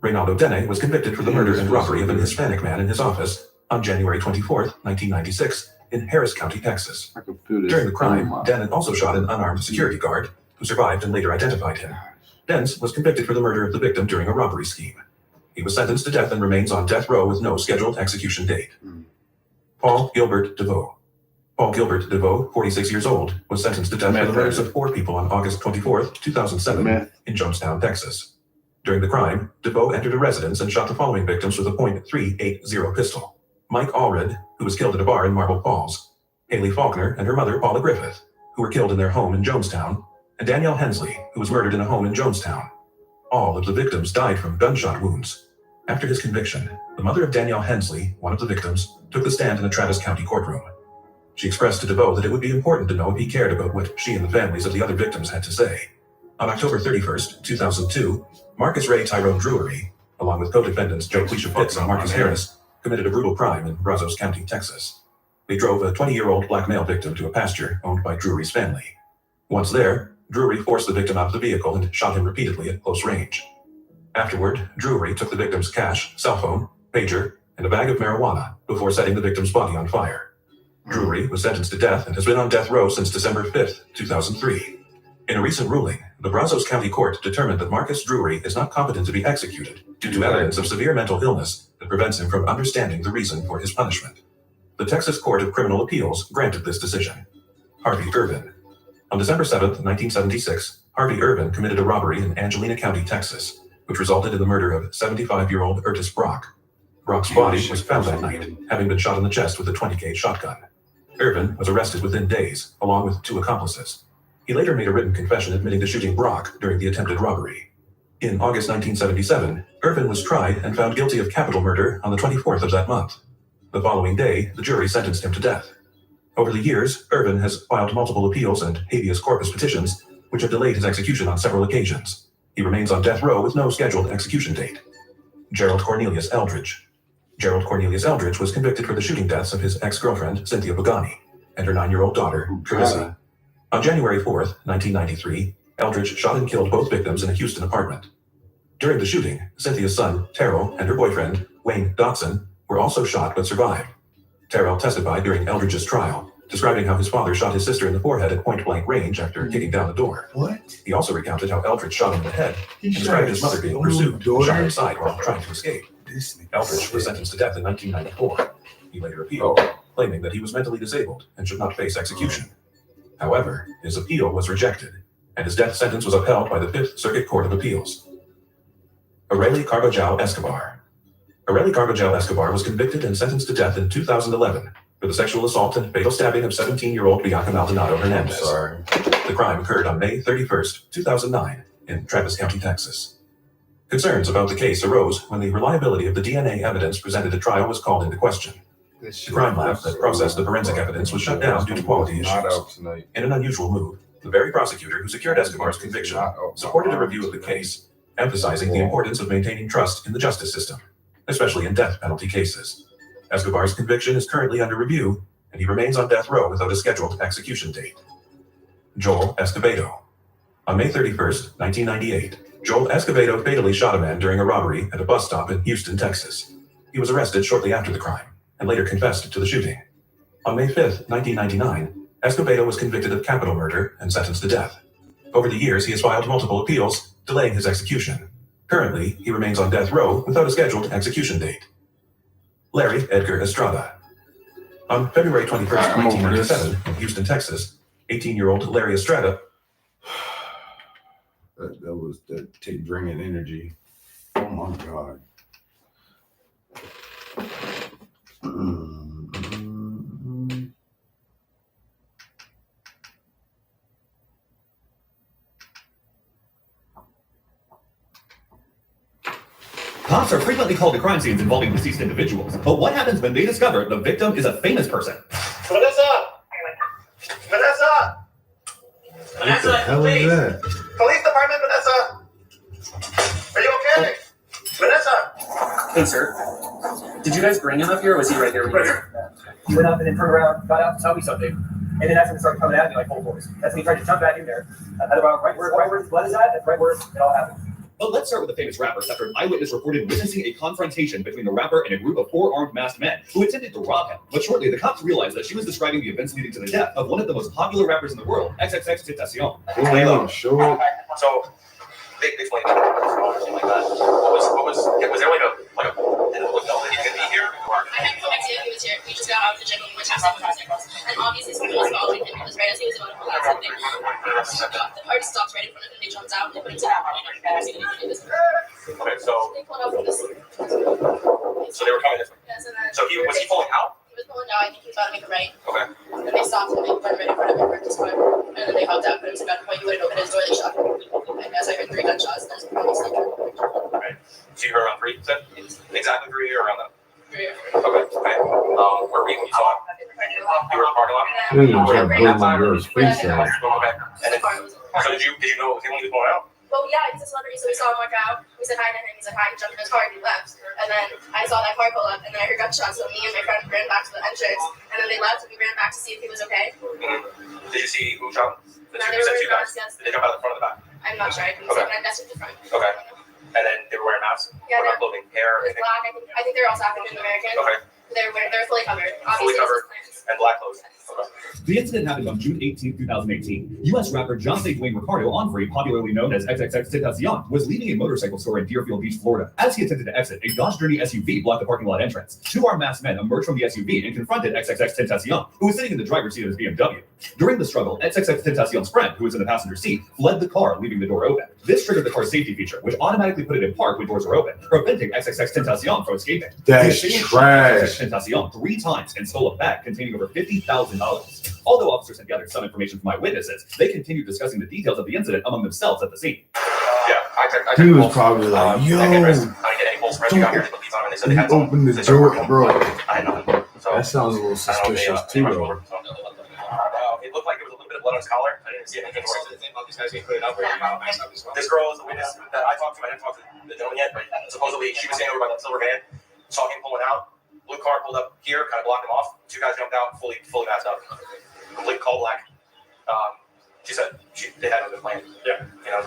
Reynaldo Dene was convicted for the murder and robbery of an Hispanic man in his office on January 24, 1996, in Harris County, Texas. During the crime, Dene also shot an unarmed security guard, who survived and later identified him. Dens was convicted for the murder of the victim during a robbery scheme. He was sentenced to death and remains on death row with no scheduled execution date. Paul Gilbert DeVoe. Paul Gilbert DeVoe, 46 years old, was sentenced to death for the murders of 4 people on August 24, 2007, in Jonestown, Texas. During the crime, DeVoe entered a residence and shot the following victims with a .380 pistol. Mike Allred, who was killed at a bar in Marble Falls, Haley Faulkner and her mother Paula Griffith, who were killed in their home in Jonestown, and Danielle Hensley, who was murdered in a home in Jonestown. All of the victims died from gunshot wounds. After his conviction, the mother of Danielle Hensley, one of the victims, took the stand in the Travis County courtroom. She expressed to DeVoe that it would be important to know if he cared about what she and the families of the other victims had to say. On October 31, 2002, Marcus Ray Tyrone Drury, along with co-defendants Joe Quisha Pitts and Marcus Harris, committed a brutal crime in Brazos County, Texas. They drove a 20-year-old black male victim to a pasture owned by Drury's family. Once there, Drury forced the victim out of the vehicle and shot him repeatedly at close range. Afterward, Drury took the victim's cash, cell phone, pager, and a bag of marijuana before setting the victim's body on fire. Drury was sentenced to death and has been on death row since December 5, 2003. In a recent ruling, the Brazos County Court determined that Marcus Drury is not competent to be executed due to evidence of severe mental illness that prevents him from understanding the reason for his punishment. The Texas Court of Criminal Appeals granted this decision. Harvey Irvin. On December 7, 1976, Harvey Irvin committed a robbery in Angelina County, Texas, which resulted in the murder of 75-year-old Ertis Brock. Brock's body was found that night, having been shot in the chest with a 20-gauge shotgun. Irvin was arrested within days, along with 2 accomplices. He later made a written confession admitting to shooting Brock during the attempted robbery. In August 1977, Irvin was tried and found guilty of capital murder on the 24th of that month. The following day, the jury sentenced him to death. Over the years, Irvin has filed multiple appeals and habeas corpus petitions, which have delayed his execution on several occasions. He remains on death row with no scheduled execution date. Gerald Cornelius Eldridge. Gerald Cornelius Eldridge was convicted for the shooting deaths of his ex-girlfriend, Cynthia Bogani, and her 9-year-old daughter, Teresa. On January 4, 1993, Eldridge shot and killed both victims in a Houston apartment. During the shooting, Cynthia's son, Terrell, and her boyfriend, Wayne Dotson, were also shot but survived. Terrell testified during Eldridge's trial, describing how his father shot his sister in the forehead at point-blank range after kicking down the door. What? He also recounted how Eldridge shot him in the head and described his mother being pursued and shot inside while trying to escape. This nigga. Eldridge was sentenced to death in 1994. He later appealed, claiming that he was mentally disabled and should not face execution. However, his appeal was rejected, and his death sentence was upheld by the Fifth Circuit Court of Appeals. Arely Carbajal Escobar. Arely Carbajal Escobar was convicted and sentenced to death in 2011 for the sexual assault and fatal stabbing of 17-year-old Bianca Maldonado Hernandez. Sorry. The crime occurred on May 31st, 2009, in Travis County, Texas. Concerns about the case arose when the reliability of the DNA evidence presented at trial was called into question. The crime lab that processed the forensic evidence was shut down due to quality Not issues. out tonight. In an unusual move, the very prosecutor who secured Escobar's conviction supported a review of the case, emphasizing the importance of maintaining trust in the justice system, especially in death penalty cases. Escobar's conviction is currently under review, and he remains on death row without a scheduled execution date. Joel Escobedo. On May 31st, 1998, Joel Escobedo fatally shot a man during a robbery at a bus stop in Houston, Texas. He was arrested shortly after the crime, and later confessed to the shooting. On May 5th, 1999, Escobedo was convicted of capital murder and sentenced to death. Over the years, he has filed multiple appeals, delaying his execution. Currently, he remains on death row without a scheduled execution date. Larry Edgar Estrada. On February 21st, 1997, in Houston, Texas, 18-year-old Larry Estrada. That was the bringing energy. Oh my God. Cops are frequently called to crime scenes involving deceased individuals. But what happens when they discover the victim is a famous person? Vanessa! Vanessa! What the hell is that? Police department, Vanessa! Are you okay? Vanessa! Hey, sir. Did you guys bring him up here, or was he right here? Right here. He went up and then turned around, got out to tell me something. And then that's when it started coming at me like full force. That's when he tried to jump back in there. That's about right where his blood is at, that's right where it all happened. But let's start with the famous rapper after an eyewitness reported witnessing a confrontation between the rapper and a group of 4 armed masked men who attempted to rob him. But shortly, the cops realized that she was describing the events leading to the death of one of the most popular rappers in the world, XXXTentacion. Oh, sure. So, they explained that. Like that. Was there like a, did it look like he could be here? Or? I had no idea he was here. We just got out of the gym and we went to have motorcycles. And obviously someone was following him because right as he was about to pull out something, the party stopped right in front of him. They jumped out and they put him to that party. I've never seen anything do this before. Okay, so They pulled out from this. they were coming this way. Yes, and then So was he pulling out? he was pulling out. I think he was about to make a right. Okay. And they stopped him and put him right in front of him, wrecked his car. And then they hopped out, put him to gunpoint. He wouldn't open his door. They shot him. And as I heard 3 gunshots, there's probably still Right. So you heard around 3, you said? Exactly 3 or around that? 3 Okay. Where were you when you saw it? You were in the parking lot? You ain't gonna try to blow my girl's face out. Okay. And then, so did you know it was him when he was pulling out? Well, yeah, he's a celebrity, so we saw him walk out. We said hi to him. He said hi. He jumped in his car and he left. And then I saw that car pull up, and then I heard gunshots. So me and my friend ran back to the entrance, and then they left, and we ran back to see if he was okay. Mm-hmm. Did you see who shot him? No, they were wearing masks. Yes. Did they jump out of the front or the back? I'm not sure. I couldn't Okay. see. That's just the front. Okay. And then they were wearing masks? Yeah, Or not clothing, hair, It was anything? black. I think they're also African American. Okay. They're fully covered. Fully Obviously, covered. it's And black clothes? Okay. The incident happened on June 18, 2018. U.S. rapper Jonte Dwayne Ricardo Onfrey, popularly known as XXXTentacion, was leaving a motorcycle store in Deerfield Beach, Florida. As he attempted to exit, a Dodge Journey SUV blocked the parking lot entrance. 2 armed masked men emerged from the SUV and confronted XXXTentacion, who was sitting in the driver's seat of his BMW. During the struggle, XXXTentacion's friend, who was in the passenger seat, fled the car, leaving the door open. This triggered the car's safety feature, which automatically put it in park when doors are open, preventing XXXTentacion from escaping. That's The assailant trash. shot XXXTentacion 3 times and stole a bag containing over $50,000. Although officers had gathered some information from eyewitnesses, they continued discussing the details of the incident among themselves at the scene. Yeah, I He was probably like, yo, I didn't get any pulse pressure out here. They put these on and they said they he had some. opened the They said door, they were- bro. I know. So, That sounds a little I don't know if suspicious they, too, rushed though. over, so. It looked like there was a little bit of blood on his collar. I didn't see anything. This girl is the witness that I talked to. I didn't talk to the gentleman yet, but supposedly she was standing over by the silver van, saw him pulling out. Blue car pulled up here, kind of blocked him off. 2 guys jumped out, fully masked up, complete coal black. She said they had a good plan. Yeah, you know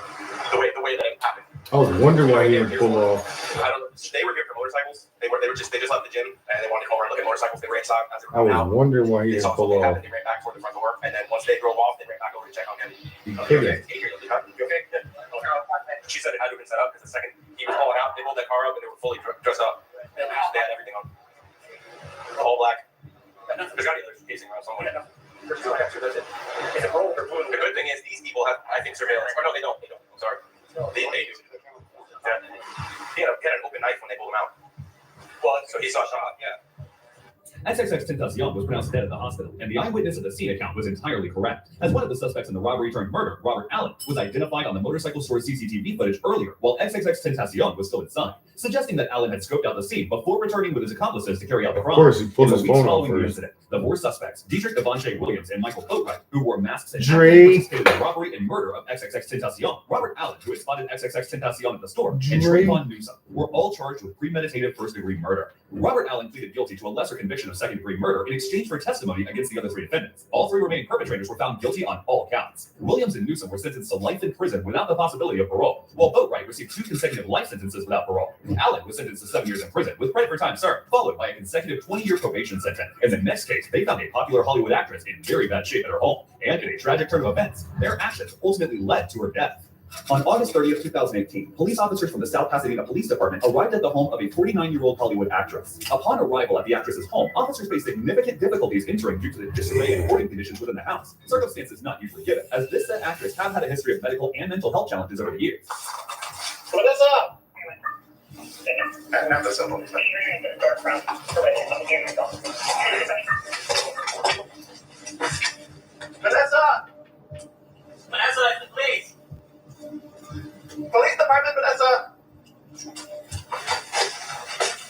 the way that it happened. I was wondering why he didn't pull off. I don't know. They were here for motorcycles. They just left the gym and they wanted to come over and look at motorcycles. They were inside as they I were was coming out. wondering why he They didn't saw pull something off. happen. They ran back toward the front door, and then once they drove off, they ran back over to check on him. You kidding? You okay? Yeah. She said it had to have been set up because the second he was pulling out, they pulled that car up and they were fully dressed up. There's two, I have two, that's it. It's a roll for blue. The good thing is these people have, I think, surveillance. Or no, they don't. They don't. I'm sorry. They do. Yeah. He had an open knife when they pulled him out. Well, so he saw a shot. Yeah. XXX Tentacion was pronounced dead at the hospital, and the eyewitness at the scene account was entirely correct. As one of the suspects in the robbery turned murder, Robert Allen was identified on the motorcycle store's CCTV footage earlier, while XXX Tentacion was still inside, suggesting that Allen had scoped out the scene before returning with his accomplices to carry out the crime. Of course, he pulled In the his weeks phone out following the first. incident, the four suspects, Dietrich Devontae Williams and Michael Boatwright, who wore masks and Dre. participated in the robbery and murder of XXX Tentacion, Robert Allen, who had spotted XXX Tentacion at the store, and Dre. Trayvon Newsom, were all charged with premeditated first-degree murder. Robert Allen pleaded guilty to a lesser conviction of second-degree murder in exchange for testimony against the other three defendants. All three remaining perpetrators were found guilty on all counts. Williams and Newsom were sentenced to life in prison without the possibility of parole, while Boatwright received 2 consecutive life sentences without parole. Allen was sentenced to 7 years in prison with credit for time served, followed by a consecutive 20-year probation sentence. In the next case, they found a popular Hollywood actress in very bad shape at her home, and in a tragic turn of events, their actions ultimately led to her death. On August 30th, 2018, police officers from the South Pasadena Police Department arrived at the home of a 49-year-old Hollywood actress. Upon arrival at the actress's home, officers faced significant difficulties entering due to the disarray and hoarding conditions within the house, circumstances not usually given, as this said actress had had a history of medical and mental health challenges over the years. What is up? And not the simple. Vanessa! Vanessa, please. Police department, Vanessa!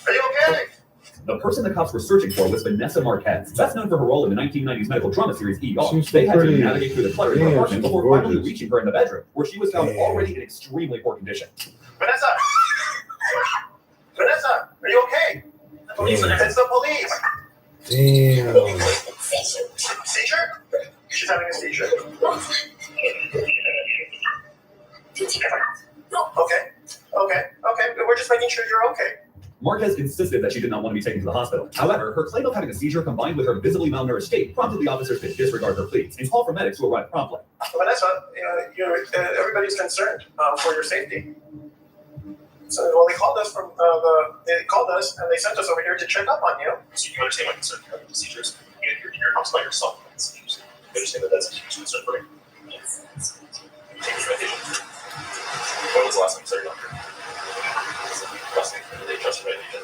Are you okay? The person the cops were searching for was Vanessa Marquez, best known for her role in the 1990s medical drama series ER. She's They had to pretty. navigate through the clutter in her Damn, apartment she's before finally gorgeous. reaching her in the bedroom, where she was found Damn. already in extremely poor condition. Vanessa! Vanessa, are you okay? The police. Damn. It's the police! Damn. Seizure? She's having a seizure. Okay. We're just making sure you're okay. Marquez insisted that she did not want to be taken to the hospital. However, her claim of having a seizure combined with her visibly malnourished state prompted the officers to disregard her pleas and call for medics who arrived promptly. Vanessa, everybody's concerned for your safety. So, well, they called us and they sent us over here to check up on you. So you understand my concern about the seizures? You're not by yourself with seizures. You understand that that's a huge concern for me? Yes. Take this medication. When was the last time you saw your doctor? Trusting. They trust your medication.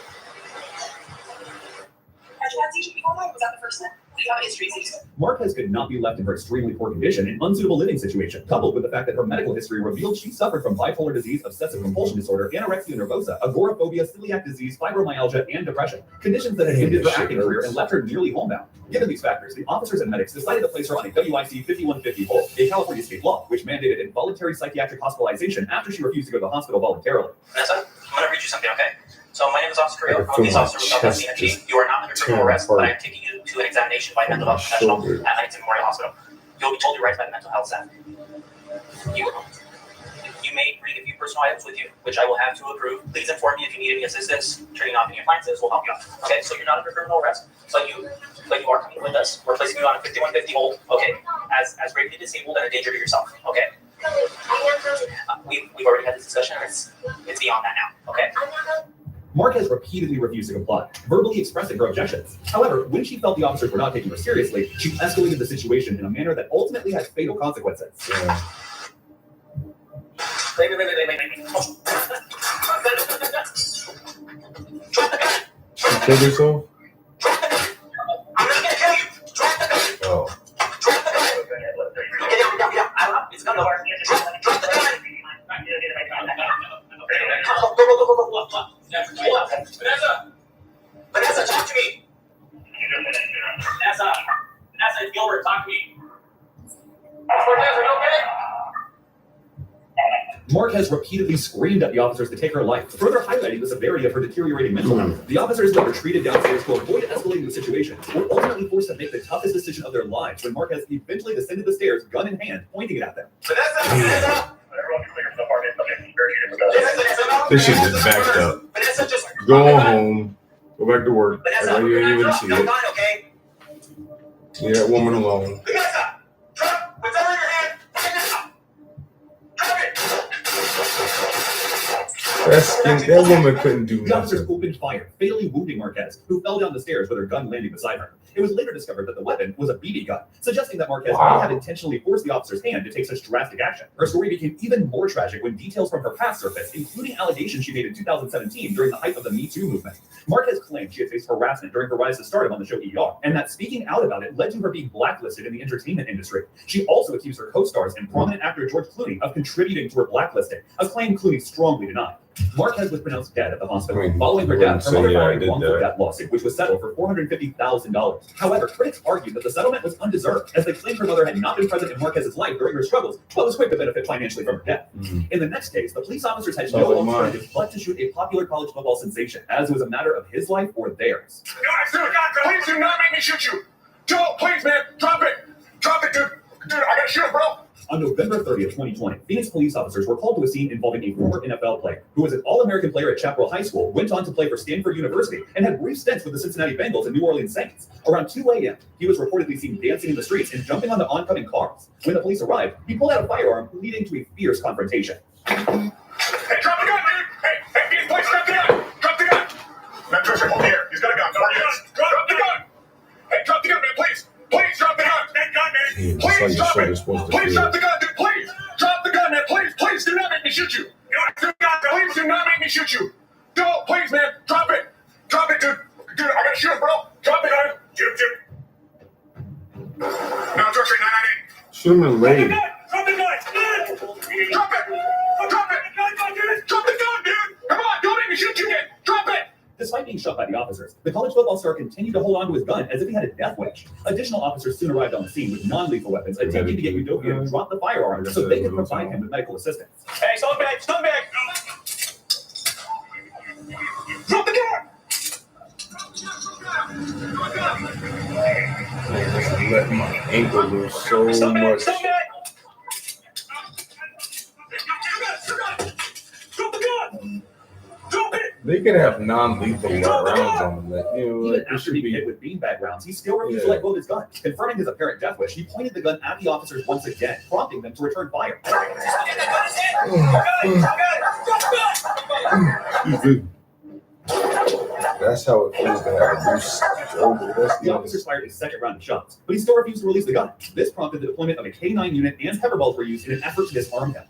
Had you had seizure before? Was that the first one? Do you have a history of seizure? Marquez could not be left in her extremely poor condition and unsuitable living situation, coupled with the fact that her medical history revealed she suffered from bipolar disease, obsessive compulsion disorder, anorexia nervosa, agoraphobia, celiac disease, fibromyalgia, and depression, conditions that had ended her acting career and left her nearly homebound. Given these factors, the officers and medics decided to place her on a WIC 5150 hold, a California state law, which mandated involuntary psychiatric hospitalization after she refused to go to the hospital voluntarily. Vanessa, I'm going to read you something, okay? So my name is Officer Carrillo. I I'm a feel police my officer with South chest Pasadena just Chief. You are not under criminal tearing arrest, but apart. I am taking you to an examination by a mental health My professional shoulder. at Huntington Memorial Hospital. You'll be told your rights by the mental health staff. You may bring a few personal items with you, which I will have to approve. Please inform me if you need any assistance. Turning off any appliances will help you out. Okay, so you're not under criminal arrest, but you are coming with us. We're placing you on a 5150 hold, okay? As gravely disabled and a danger to yourself, okay? We've already had this discussion, and it's beyond that now, okay? Marquez repeatedly refused to comply, verbally expressing her objections. However, when she felt the officers were not taking her seriously, she escalated the situation in a manner that ultimately had fatal consequences. Yeah. Wait. She killed herself? I'm not gonna kill you. Drop the gun. Oh. Drop the gun. Get down. I don't know. It's a gun. Drop the gun. Go. Vanessa, talk to me. Vanessa, it's Gilbert. Talk to me. Cortez, are you okay? Marquez repeatedly screamed at the officers to take her life, further highlighting the severity of her deteriorating mental health. The officers then retreated downstairs to avoid escalating the situation, were ultimately forced to make the toughest decision of their lives when Marquez eventually descended the stairs, gun in hand, pointing it at them. Vanessa. This shit just backed up. Vanessa, just Go home. Go back to work. Vanessa, Like, you ain't even see you're it. fine, okay? Leave that woman alone. Vanessa, drop whatever in your hand right now. Drop it. That woman couldn't do The officers nothing. opened fire, fatally wounding Marquez, who fell down the stairs with her gun landing beside her. It was later discovered that the weapon was a BB gun, suggesting that Marquez may have intentionally forced the officer's hand to take such drastic action. Her story became even more tragic when details from her past surfaced, including allegations she made in 2017 during the height of the Me Too movement. Marquez claimed she had faced harassment during her rise to stardom on the show ER, and that speaking out about it led to her being blacklisted in the entertainment industry. She also accused her co-stars and prominent actor George Clooney of contributing to her blacklisting, a claim Clooney strongly denied. Marquez was pronounced dead at the hospital. Following her death, her mother filed a wrongful death lawsuit, which was settled for $450,000. However, critics argued that the settlement was undeserved, as they claimed her mother had not been present in Marquez's life during her struggles, but was quick to benefit financially from her death. In the next case, the police officers had no alternative but to shoot a popular college football sensation, as it was a matter of his life or theirs. Please do not make me shoot you. Joe, please, man, drop it. Drop it, dude. Dude, I gotta shoot him, bro. On November 30th, 2020, Phoenix police officers were called to a scene involving a former NFL player who was an All-American player at Chaparral High School, went on to play for Stanford University, and had brief stints with the Cincinnati Bengals and New Orleans Saints. Around 2 a.m., he was reportedly seen dancing in the streets and jumping on the oncoming cars. When the police arrived, he pulled out a firearm, leading to a fierce confrontation. Hey, drop the gun, dude. Hey, please, drop the gun. Drop the gun. Man, Trisha, hold here. He's got a gun. Drop the gun. Hey, drop the gun, man, please. Please drop the gun. That gun, man. Please drop it. Please drop the gun, dude. Please drop the gun, man. Please do not make me shoot you. Please do not make me shoot you. Don't, please, man. Drop it. Drop it, dude. Dude, I gotta shoot him, bro. Drop the gun. Shoot him. No, Trisha, 998. Shoot him in leg. Drop the gun. Drop it. Drop it. Drop the gun, dude. Come on, don't make me shoot you again. Drop it. Despite being shot by the officers, the college football star continued to hold on to his gun as if he had a death wish. Additional officers soon arrived on the scene with non-lethal weapons, attempting to get Udofia to drop the firearm so they could provide him with medical assistance. Hey, stun bag. Drop the gun. Let my ankle lose so much. Stun bag. Drop the gun. Drop it. They could have non-lethal rounds on them. Like, you know, Even it after should being be. hit with beanbag rounds, he still refused to let go of his gun. Confirming his apparent death wish, he pointed the gun at the officers once again, prompting them to return fire. That's how it feels to have a loose shoulder. That's The officers fired a second round of shots, but he still refused to release the gun. This prompted the deployment of a K-9 unit, and pepper balls were used in an effort to disarm him.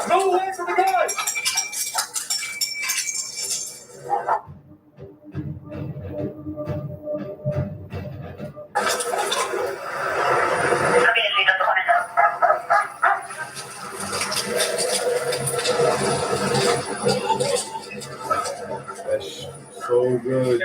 No way for the gun. That's so good.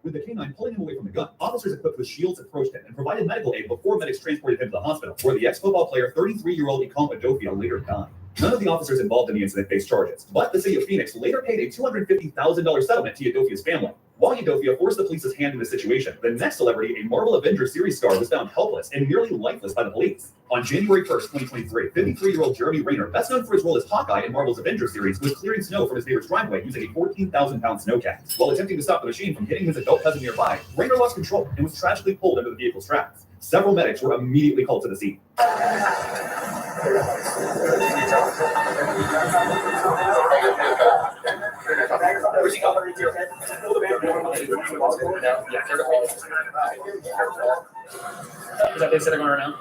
With the K-9 pulling him away from the gun, officers equipped with shields approached him and provided medical aid before medics transported him to the hospital, where the ex-football player, 33-year-old Ikom Udofia, later died. None of the officers involved in the incident faced charges, but the city of Phoenix later paid a $250,000 settlement to Udofia's family. While Udofia forced the police's hand in the situation, the next celebrity, a Marvel Avengers series star, was found helpless and nearly lifeless by the police. On January 1st, 2023, 53-year-old Jeremy Renner, best known for his role as Hawkeye in Marvel's Avengers series, was clearing snow from his neighbor's driveway using a 14,000-pound snowcat. While attempting to stop the machine from hitting his adult cousin nearby, Renner lost control and was tragically pulled under the vehicle's tracks. Several medics were immediately called to the scene. Is that they said they're going around?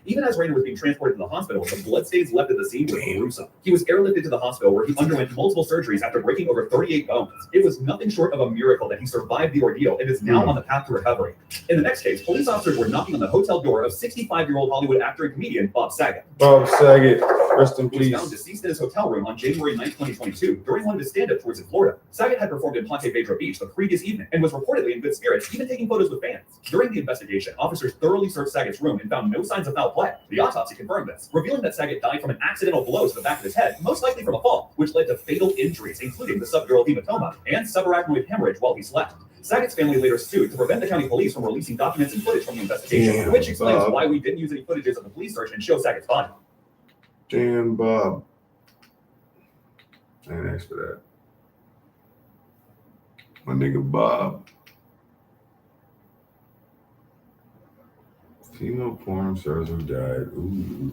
Even as Rainer was being transported to the hospital, the bloodstains left at the scene were gruesome. He was airlifted to the hospital where he underwent multiple surgeries after breaking over 38 bones. It was nothing short of a miracle that he survived the ordeal and is now on the path to recovery. In the next case, police officers were knocking on the hotel door of 65-year-old Hollywood actor and comedian Bob Saget. Bob Saget, rest in He was peace. found deceased in his hotel room on January 9, 2022, during one of his stand-up tours in Florida. Saget had performed in Ponte Vedra Beach the previous evening and was reportedly in good spirits, even taking photos with fans. During the investigation, officers thoroughly searched Saget's room and found no signs of foul play. The autopsy confirmed this, revealing that Saget died from an accidental blow to the back of his head, most likely from a fall, which led to fatal injuries, including the subdural hematoma and subarachnoid hemorrhage while he slept. Saget's family later sued to prevent the county police from releasing documents and footage from the investigation, Damn, which explains Bob. why we didn't use any footages of the police search and show Saget's body. Damn, Bob. I ain't asked for that. My nigga Bob. Female porn stars who died. Ooh.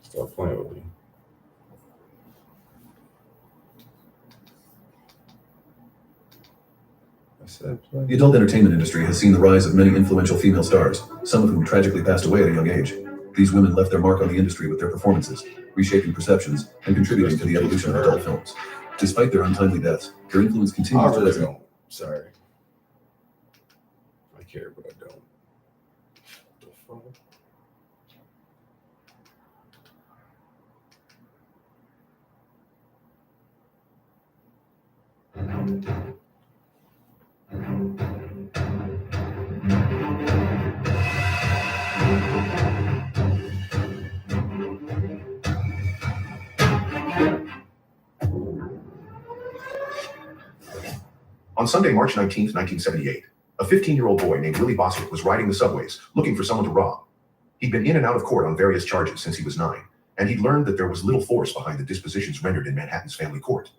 Stop playing with me. I said play. The adult entertainment industry has seen the rise of many influential female stars, some of whom tragically passed away at a young age. These women left their mark on the industry with their performances, reshaping perceptions and contributing to the evolution of adult films. Despite their untimely deaths, their influence I continues to really resonate. don't. Sorry. I care, but I don't. The fuck? On Sunday, March 19th, 1978, a 15-year-old boy named Willie Bostic was riding the subways looking for someone to rob. He'd been in and out of court on various charges since he was 9, and he'd learned that there was little force behind the dispositions rendered in Manhattan's family court.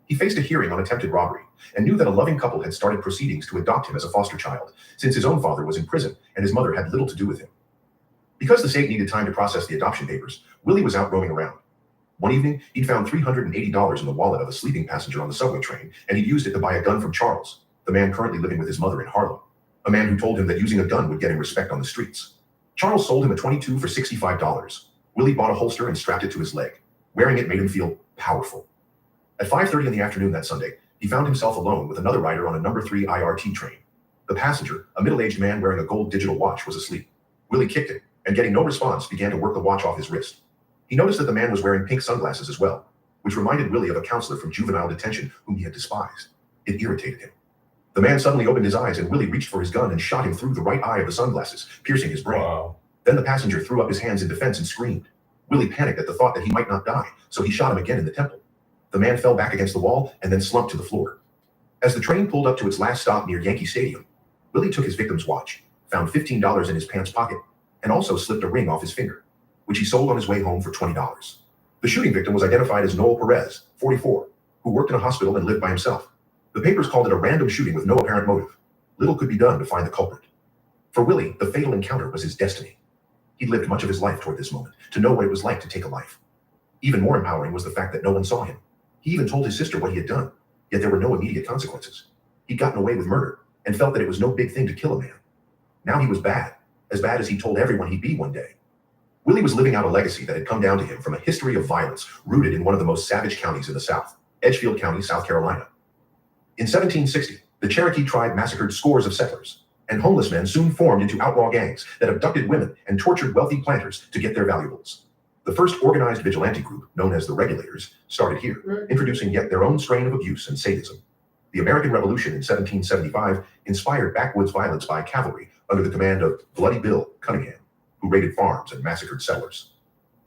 He faced a hearing on attempted robbery and knew that a loving couple had started proceedings to adopt him as a foster child, since his own father was in prison and his mother had little to do with him. Because the state needed time to process the adoption papers, Willie was out roaming around. One evening, he'd found $380 in the wallet of a sleeping passenger on the subway train, and he'd used it to buy a gun from Charles, the man currently living with his mother in Harlem, a man who told him that using a gun would get him respect on the streets. Charles sold him a .22 for $65. Willie bought a holster and strapped it to his leg. Wearing it made him feel powerful. At 5:30 in the afternoon that Sunday, he found himself alone with another rider on a number 3 IRT train. The passenger, a middle-aged man wearing a gold digital watch, was asleep. Willie kicked it, and getting no response, began to work the watch off his wrist. He noticed that the man was wearing pink sunglasses as well, which reminded Willie of a counselor from juvenile detention whom he had despised. It irritated him. The man suddenly opened his eyes, and Willie reached for his gun and shot him through the right eye of the sunglasses, piercing his brain. Wow. Then the passenger threw up his hands in defense and screamed. Willie panicked at the thought that he might not die, so he shot him again in the temple. The man fell back against the wall and then slumped to the floor. As the train pulled up to its last stop near Yankee Stadium, Willie took his victim's watch, found $15 in his pants pocket, and also slipped a ring off his finger, which he sold on his way home for $20. The shooting victim was identified as Noel Perez, 44, who worked in a hospital and lived by himself. The papers called it a random shooting with no apparent motive. Little could be done to find the culprit. For Willie, the fatal encounter was his destiny. He'd lived much of his life toward this moment, to know what it was like to take a life. Even more empowering was the fact that no one saw him. He even told his sister what he had done, yet there were no immediate consequences. He'd gotten away with murder and felt that it was no big thing to kill a man. Now he was bad as he told everyone he'd be one day. Willie was living out a legacy that had come down to him from a history of violence rooted in one of the most savage counties in the South, Edgefield County, South Carolina. In 1760, the Cherokee tribe massacred scores of settlers, and homeless men soon formed into outlaw gangs that abducted women and tortured wealthy planters to get their valuables. The first organized vigilante group, known as the Regulators, started here, introducing yet their own strain of abuse and sadism. The American Revolution in 1775 inspired backwoods violence by cavalry under the command of Bloody Bill Cunningham, who raided farms and massacred settlers.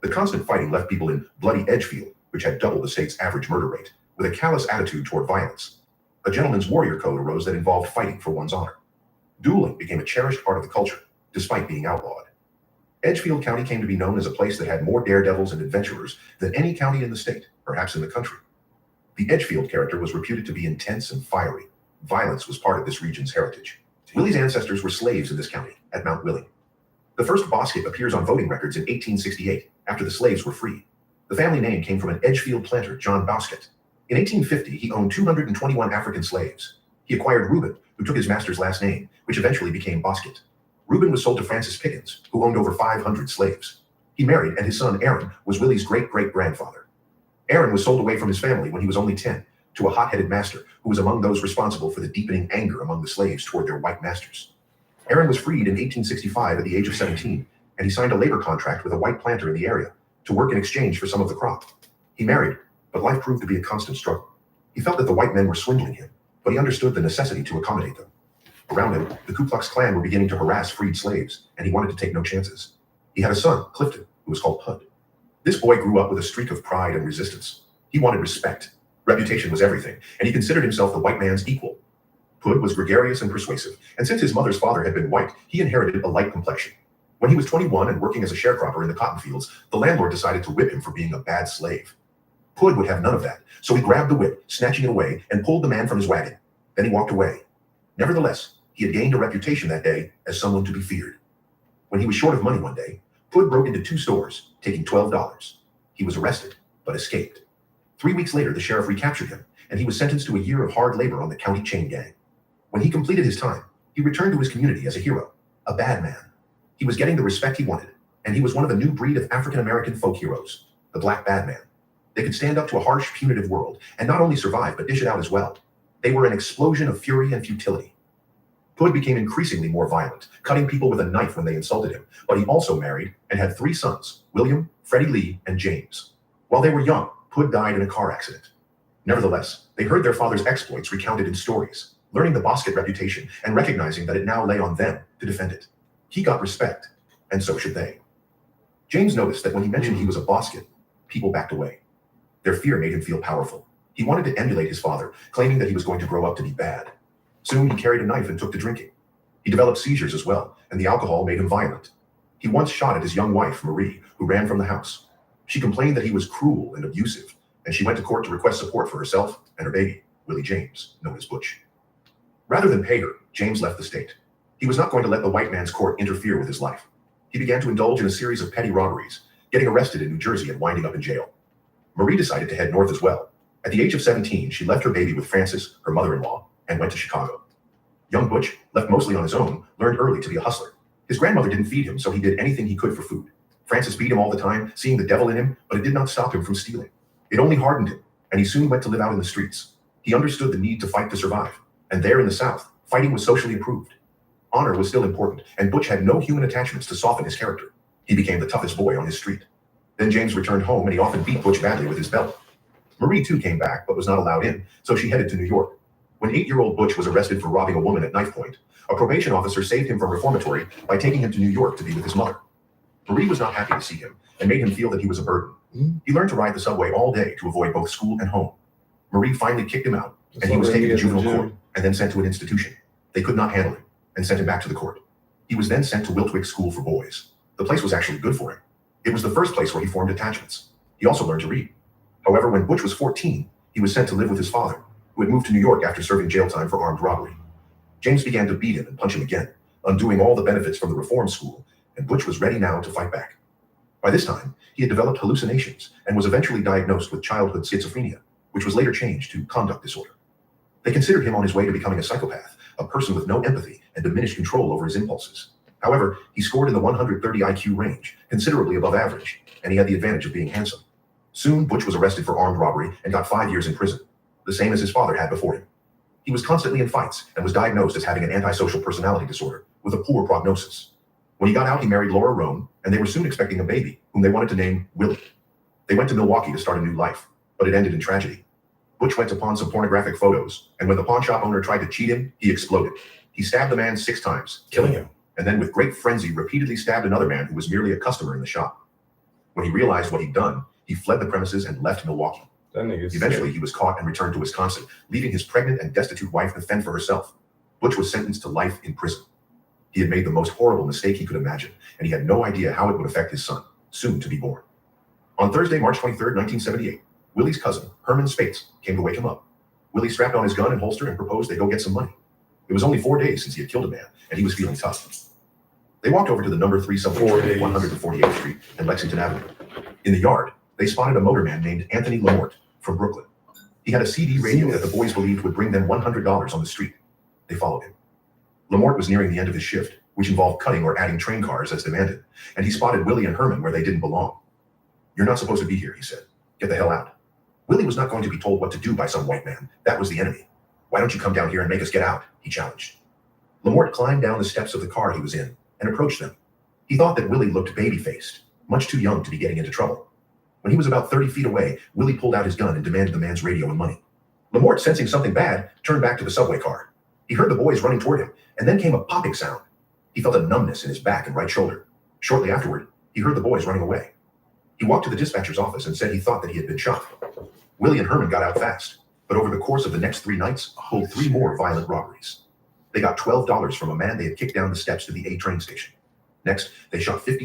The constant fighting left people in Bloody Edgefield, which had double the state's average murder rate, with a callous attitude toward violence. A gentleman's warrior code arose that involved fighting for one's honor. Dueling became a cherished part of the culture, despite being outlawed. Edgefield County came to be known as a place that had more daredevils and adventurers than any county in the state, perhaps in the country. The Edgefield character was reputed to be intense and fiery. Violence was part of this region's heritage. Willie's ancestors were slaves in this county, at Mount Willing. The first Bostic appears on voting records in 1868, after the slaves were freed. The family name came from an Edgefield planter, John Bosquet. In 1850, he owned 221 African slaves. He acquired Reuben, who took his master's last name, which eventually became Bosquet. Reuben was sold to Francis Pickens, who owned over 500 slaves. He married, and his son Aaron was Willie's great-great-grandfather. Aaron was sold away from his family when he was only 10 to a hot-headed master who was among those responsible for the deepening anger among the slaves toward their white masters. Aaron was freed in 1865 at the age of 17, and he signed a labor contract with a white planter in the area to work in exchange for some of the crop. He married, but life proved to be a constant struggle. He felt that the white men were swindling him, but he understood the necessity to accommodate them. Around him, the Ku Klux Klan were beginning to harass freed slaves, and he wanted to take no chances. He had a son, Clifton, who was called Pud. This boy grew up with a streak of pride and resistance. He wanted respect. Reputation was everything, and he considered himself the white man's equal. Pud was gregarious and persuasive, and since his mother's father had been white, he inherited a light complexion. When he was 21 and working as a sharecropper in the cotton fields, the landlord decided to whip him for being a bad slave. Hood would have none of that, so he grabbed the whip, snatching it away, and pulled the man from his wagon. Then he walked away. Nevertheless, he had gained a reputation that day as someone to be feared. When he was short of money one day, Hood broke into 2 stores, taking $12. He was arrested, but escaped. 3 weeks later, the sheriff recaptured him, and he was sentenced to a year of hard labor on the county chain gang. When he completed his time, he returned to his community as a hero, a bad man. He was getting the respect he wanted, and he was one of a new breed of African-American folk heroes, the Black Bad Man. They could stand up to a harsh, punitive world, and not only survive, but dish it out as well. They were an explosion of fury and futility. Hood became increasingly more violent, cutting people with a knife when they insulted him, but he also married and had 3 sons, William, Freddie Lee, and James. While they were young, Hood died in a car accident. Nevertheless, they heard their father's exploits recounted in stories, learning the Bosket reputation and recognizing that it now lay on them to defend it. He got respect, and so should they. James noticed that when he mentioned he was a Bosket, people backed away. Their fear made him feel powerful. He wanted to emulate his father, claiming that he was going to grow up to be bad. Soon he carried a knife and took to drinking. He developed seizures as well, and the alcohol made him violent. He once shot at his young wife, Marie, who ran from the house. She complained that he was cruel and abusive, and she went to court to request support for herself and her baby, Willie James, known as Butch. Rather than pay her, James left the state. He was not going to let the white man's court interfere with his life. He began to indulge in a series of petty robberies, getting arrested in New Jersey and winding up in jail. Marie decided to head north as well. At the age of 17, she left her baby with Frances, her mother-in-law, and went to Chicago. Young Butch, left mostly on his own, learned early to be a hustler. His grandmother didn't feed him, so he did anything he could for food. Frances beat him all the time, seeing the devil in him, but it did not stop him from stealing. It only hardened him, and he soon went to live out in the streets. He understood the need to fight to survive, and there in the South, fighting was socially approved. Honor was still important, and Butch had no human attachments to soften his character. He became the toughest boy on his street. Then James returned home, and he often beat Butch badly with his belt. Marie, too, came back, but was not allowed in, so she headed to New York. When 8-year-old Butch was arrested for robbing a woman at knife point, a probation officer saved him from reformatory by taking him to New York to be with his mother. Marie was not happy to see him and made him feel that he was a burden. He learned to ride the subway all day to avoid both school and home. Marie finally kicked him out, and he was taken to juvenile court and then sent to an institution. They could not handle him and sent him back to the court. He was then sent to Wiltwick School for Boys. The place was actually good for him. It was the first place where he formed attachments. He also learned to read. However, when Butch was 14, he was sent to live with his father, who had moved to New York after serving jail time for armed robbery. James began to beat him and punch him again, undoing all the benefits from the reform school, and Butch was ready now to fight back. By this time, he had developed hallucinations and was eventually diagnosed with childhood schizophrenia, which was later changed to conduct disorder. They considered him on his way to becoming a psychopath, a person with no empathy and diminished control over his impulses. However, he scored in the 130 IQ range, considerably above average, and he had the advantage of being handsome. Soon, Butch was arrested for armed robbery and got 5 years in prison, the same as his father had before him. He was constantly in fights and was diagnosed as having an antisocial personality disorder with a poor prognosis. When he got out, he married Laura Roan, and they were soon expecting a baby, whom they wanted to name Willie. They went to Milwaukee to start a new life, but it ended in tragedy. Butch went to pawn some pornographic photos, and when the pawn shop owner tried to cheat him, he exploded. He stabbed the man 6 times, killing him, and then with great frenzy repeatedly stabbed another man who was merely a customer in the shop. When he realized what he'd done, he fled the premises and left Milwaukee. Eventually, he was caught and returned to Wisconsin, leaving his pregnant and destitute wife to fend for herself. Butch was sentenced to life in prison. He had made the most horrible mistake he could imagine, and he had no idea how it would affect his son, soon to be born. On Thursday, March 23, 1978, Willie's cousin, Herman Spates, came to wake him up. Willie strapped on his gun and holster and proposed they go get some money. It was only 4 days since he had killed a man, and he was feeling tough. They walked over to the number 3 subway train at 148th Street and Lexington Avenue. In the yard, they spotted a motorman named Anthony Lamort from Brooklyn. He had a CD radio that the boys believed would bring them $100 on the street. They followed him. Lamort was nearing the end of his shift, which involved cutting or adding train cars as demanded, and he spotted Willie and Herman where they didn't belong. "You're not supposed to be here," he said. "Get the hell out." Willie was not going to be told what to do by some white man. That was the enemy. "Why don't you come down here and make us get out?" he challenged. Lamort climbed down the steps of the car he was in and approached them. He thought that Willie looked baby-faced, much too young to be getting into trouble. When he was about 30 feet away, Willie pulled out his gun and demanded the man's radio and money. Lamort, sensing something bad, turned back to the subway car. He heard the boys running toward him, and then came a popping sound. He felt a numbness in his back and right shoulder. Shortly afterward, he heard the boys running away. He walked to the dispatcher's office and said he thought that he had been shot. Willie and Herman got out fast, but over the course of the next 3 nights, pulled 3 more violent robberies. They got $12 from a man they had kicked down the steps to the A train station. Next, they shot 50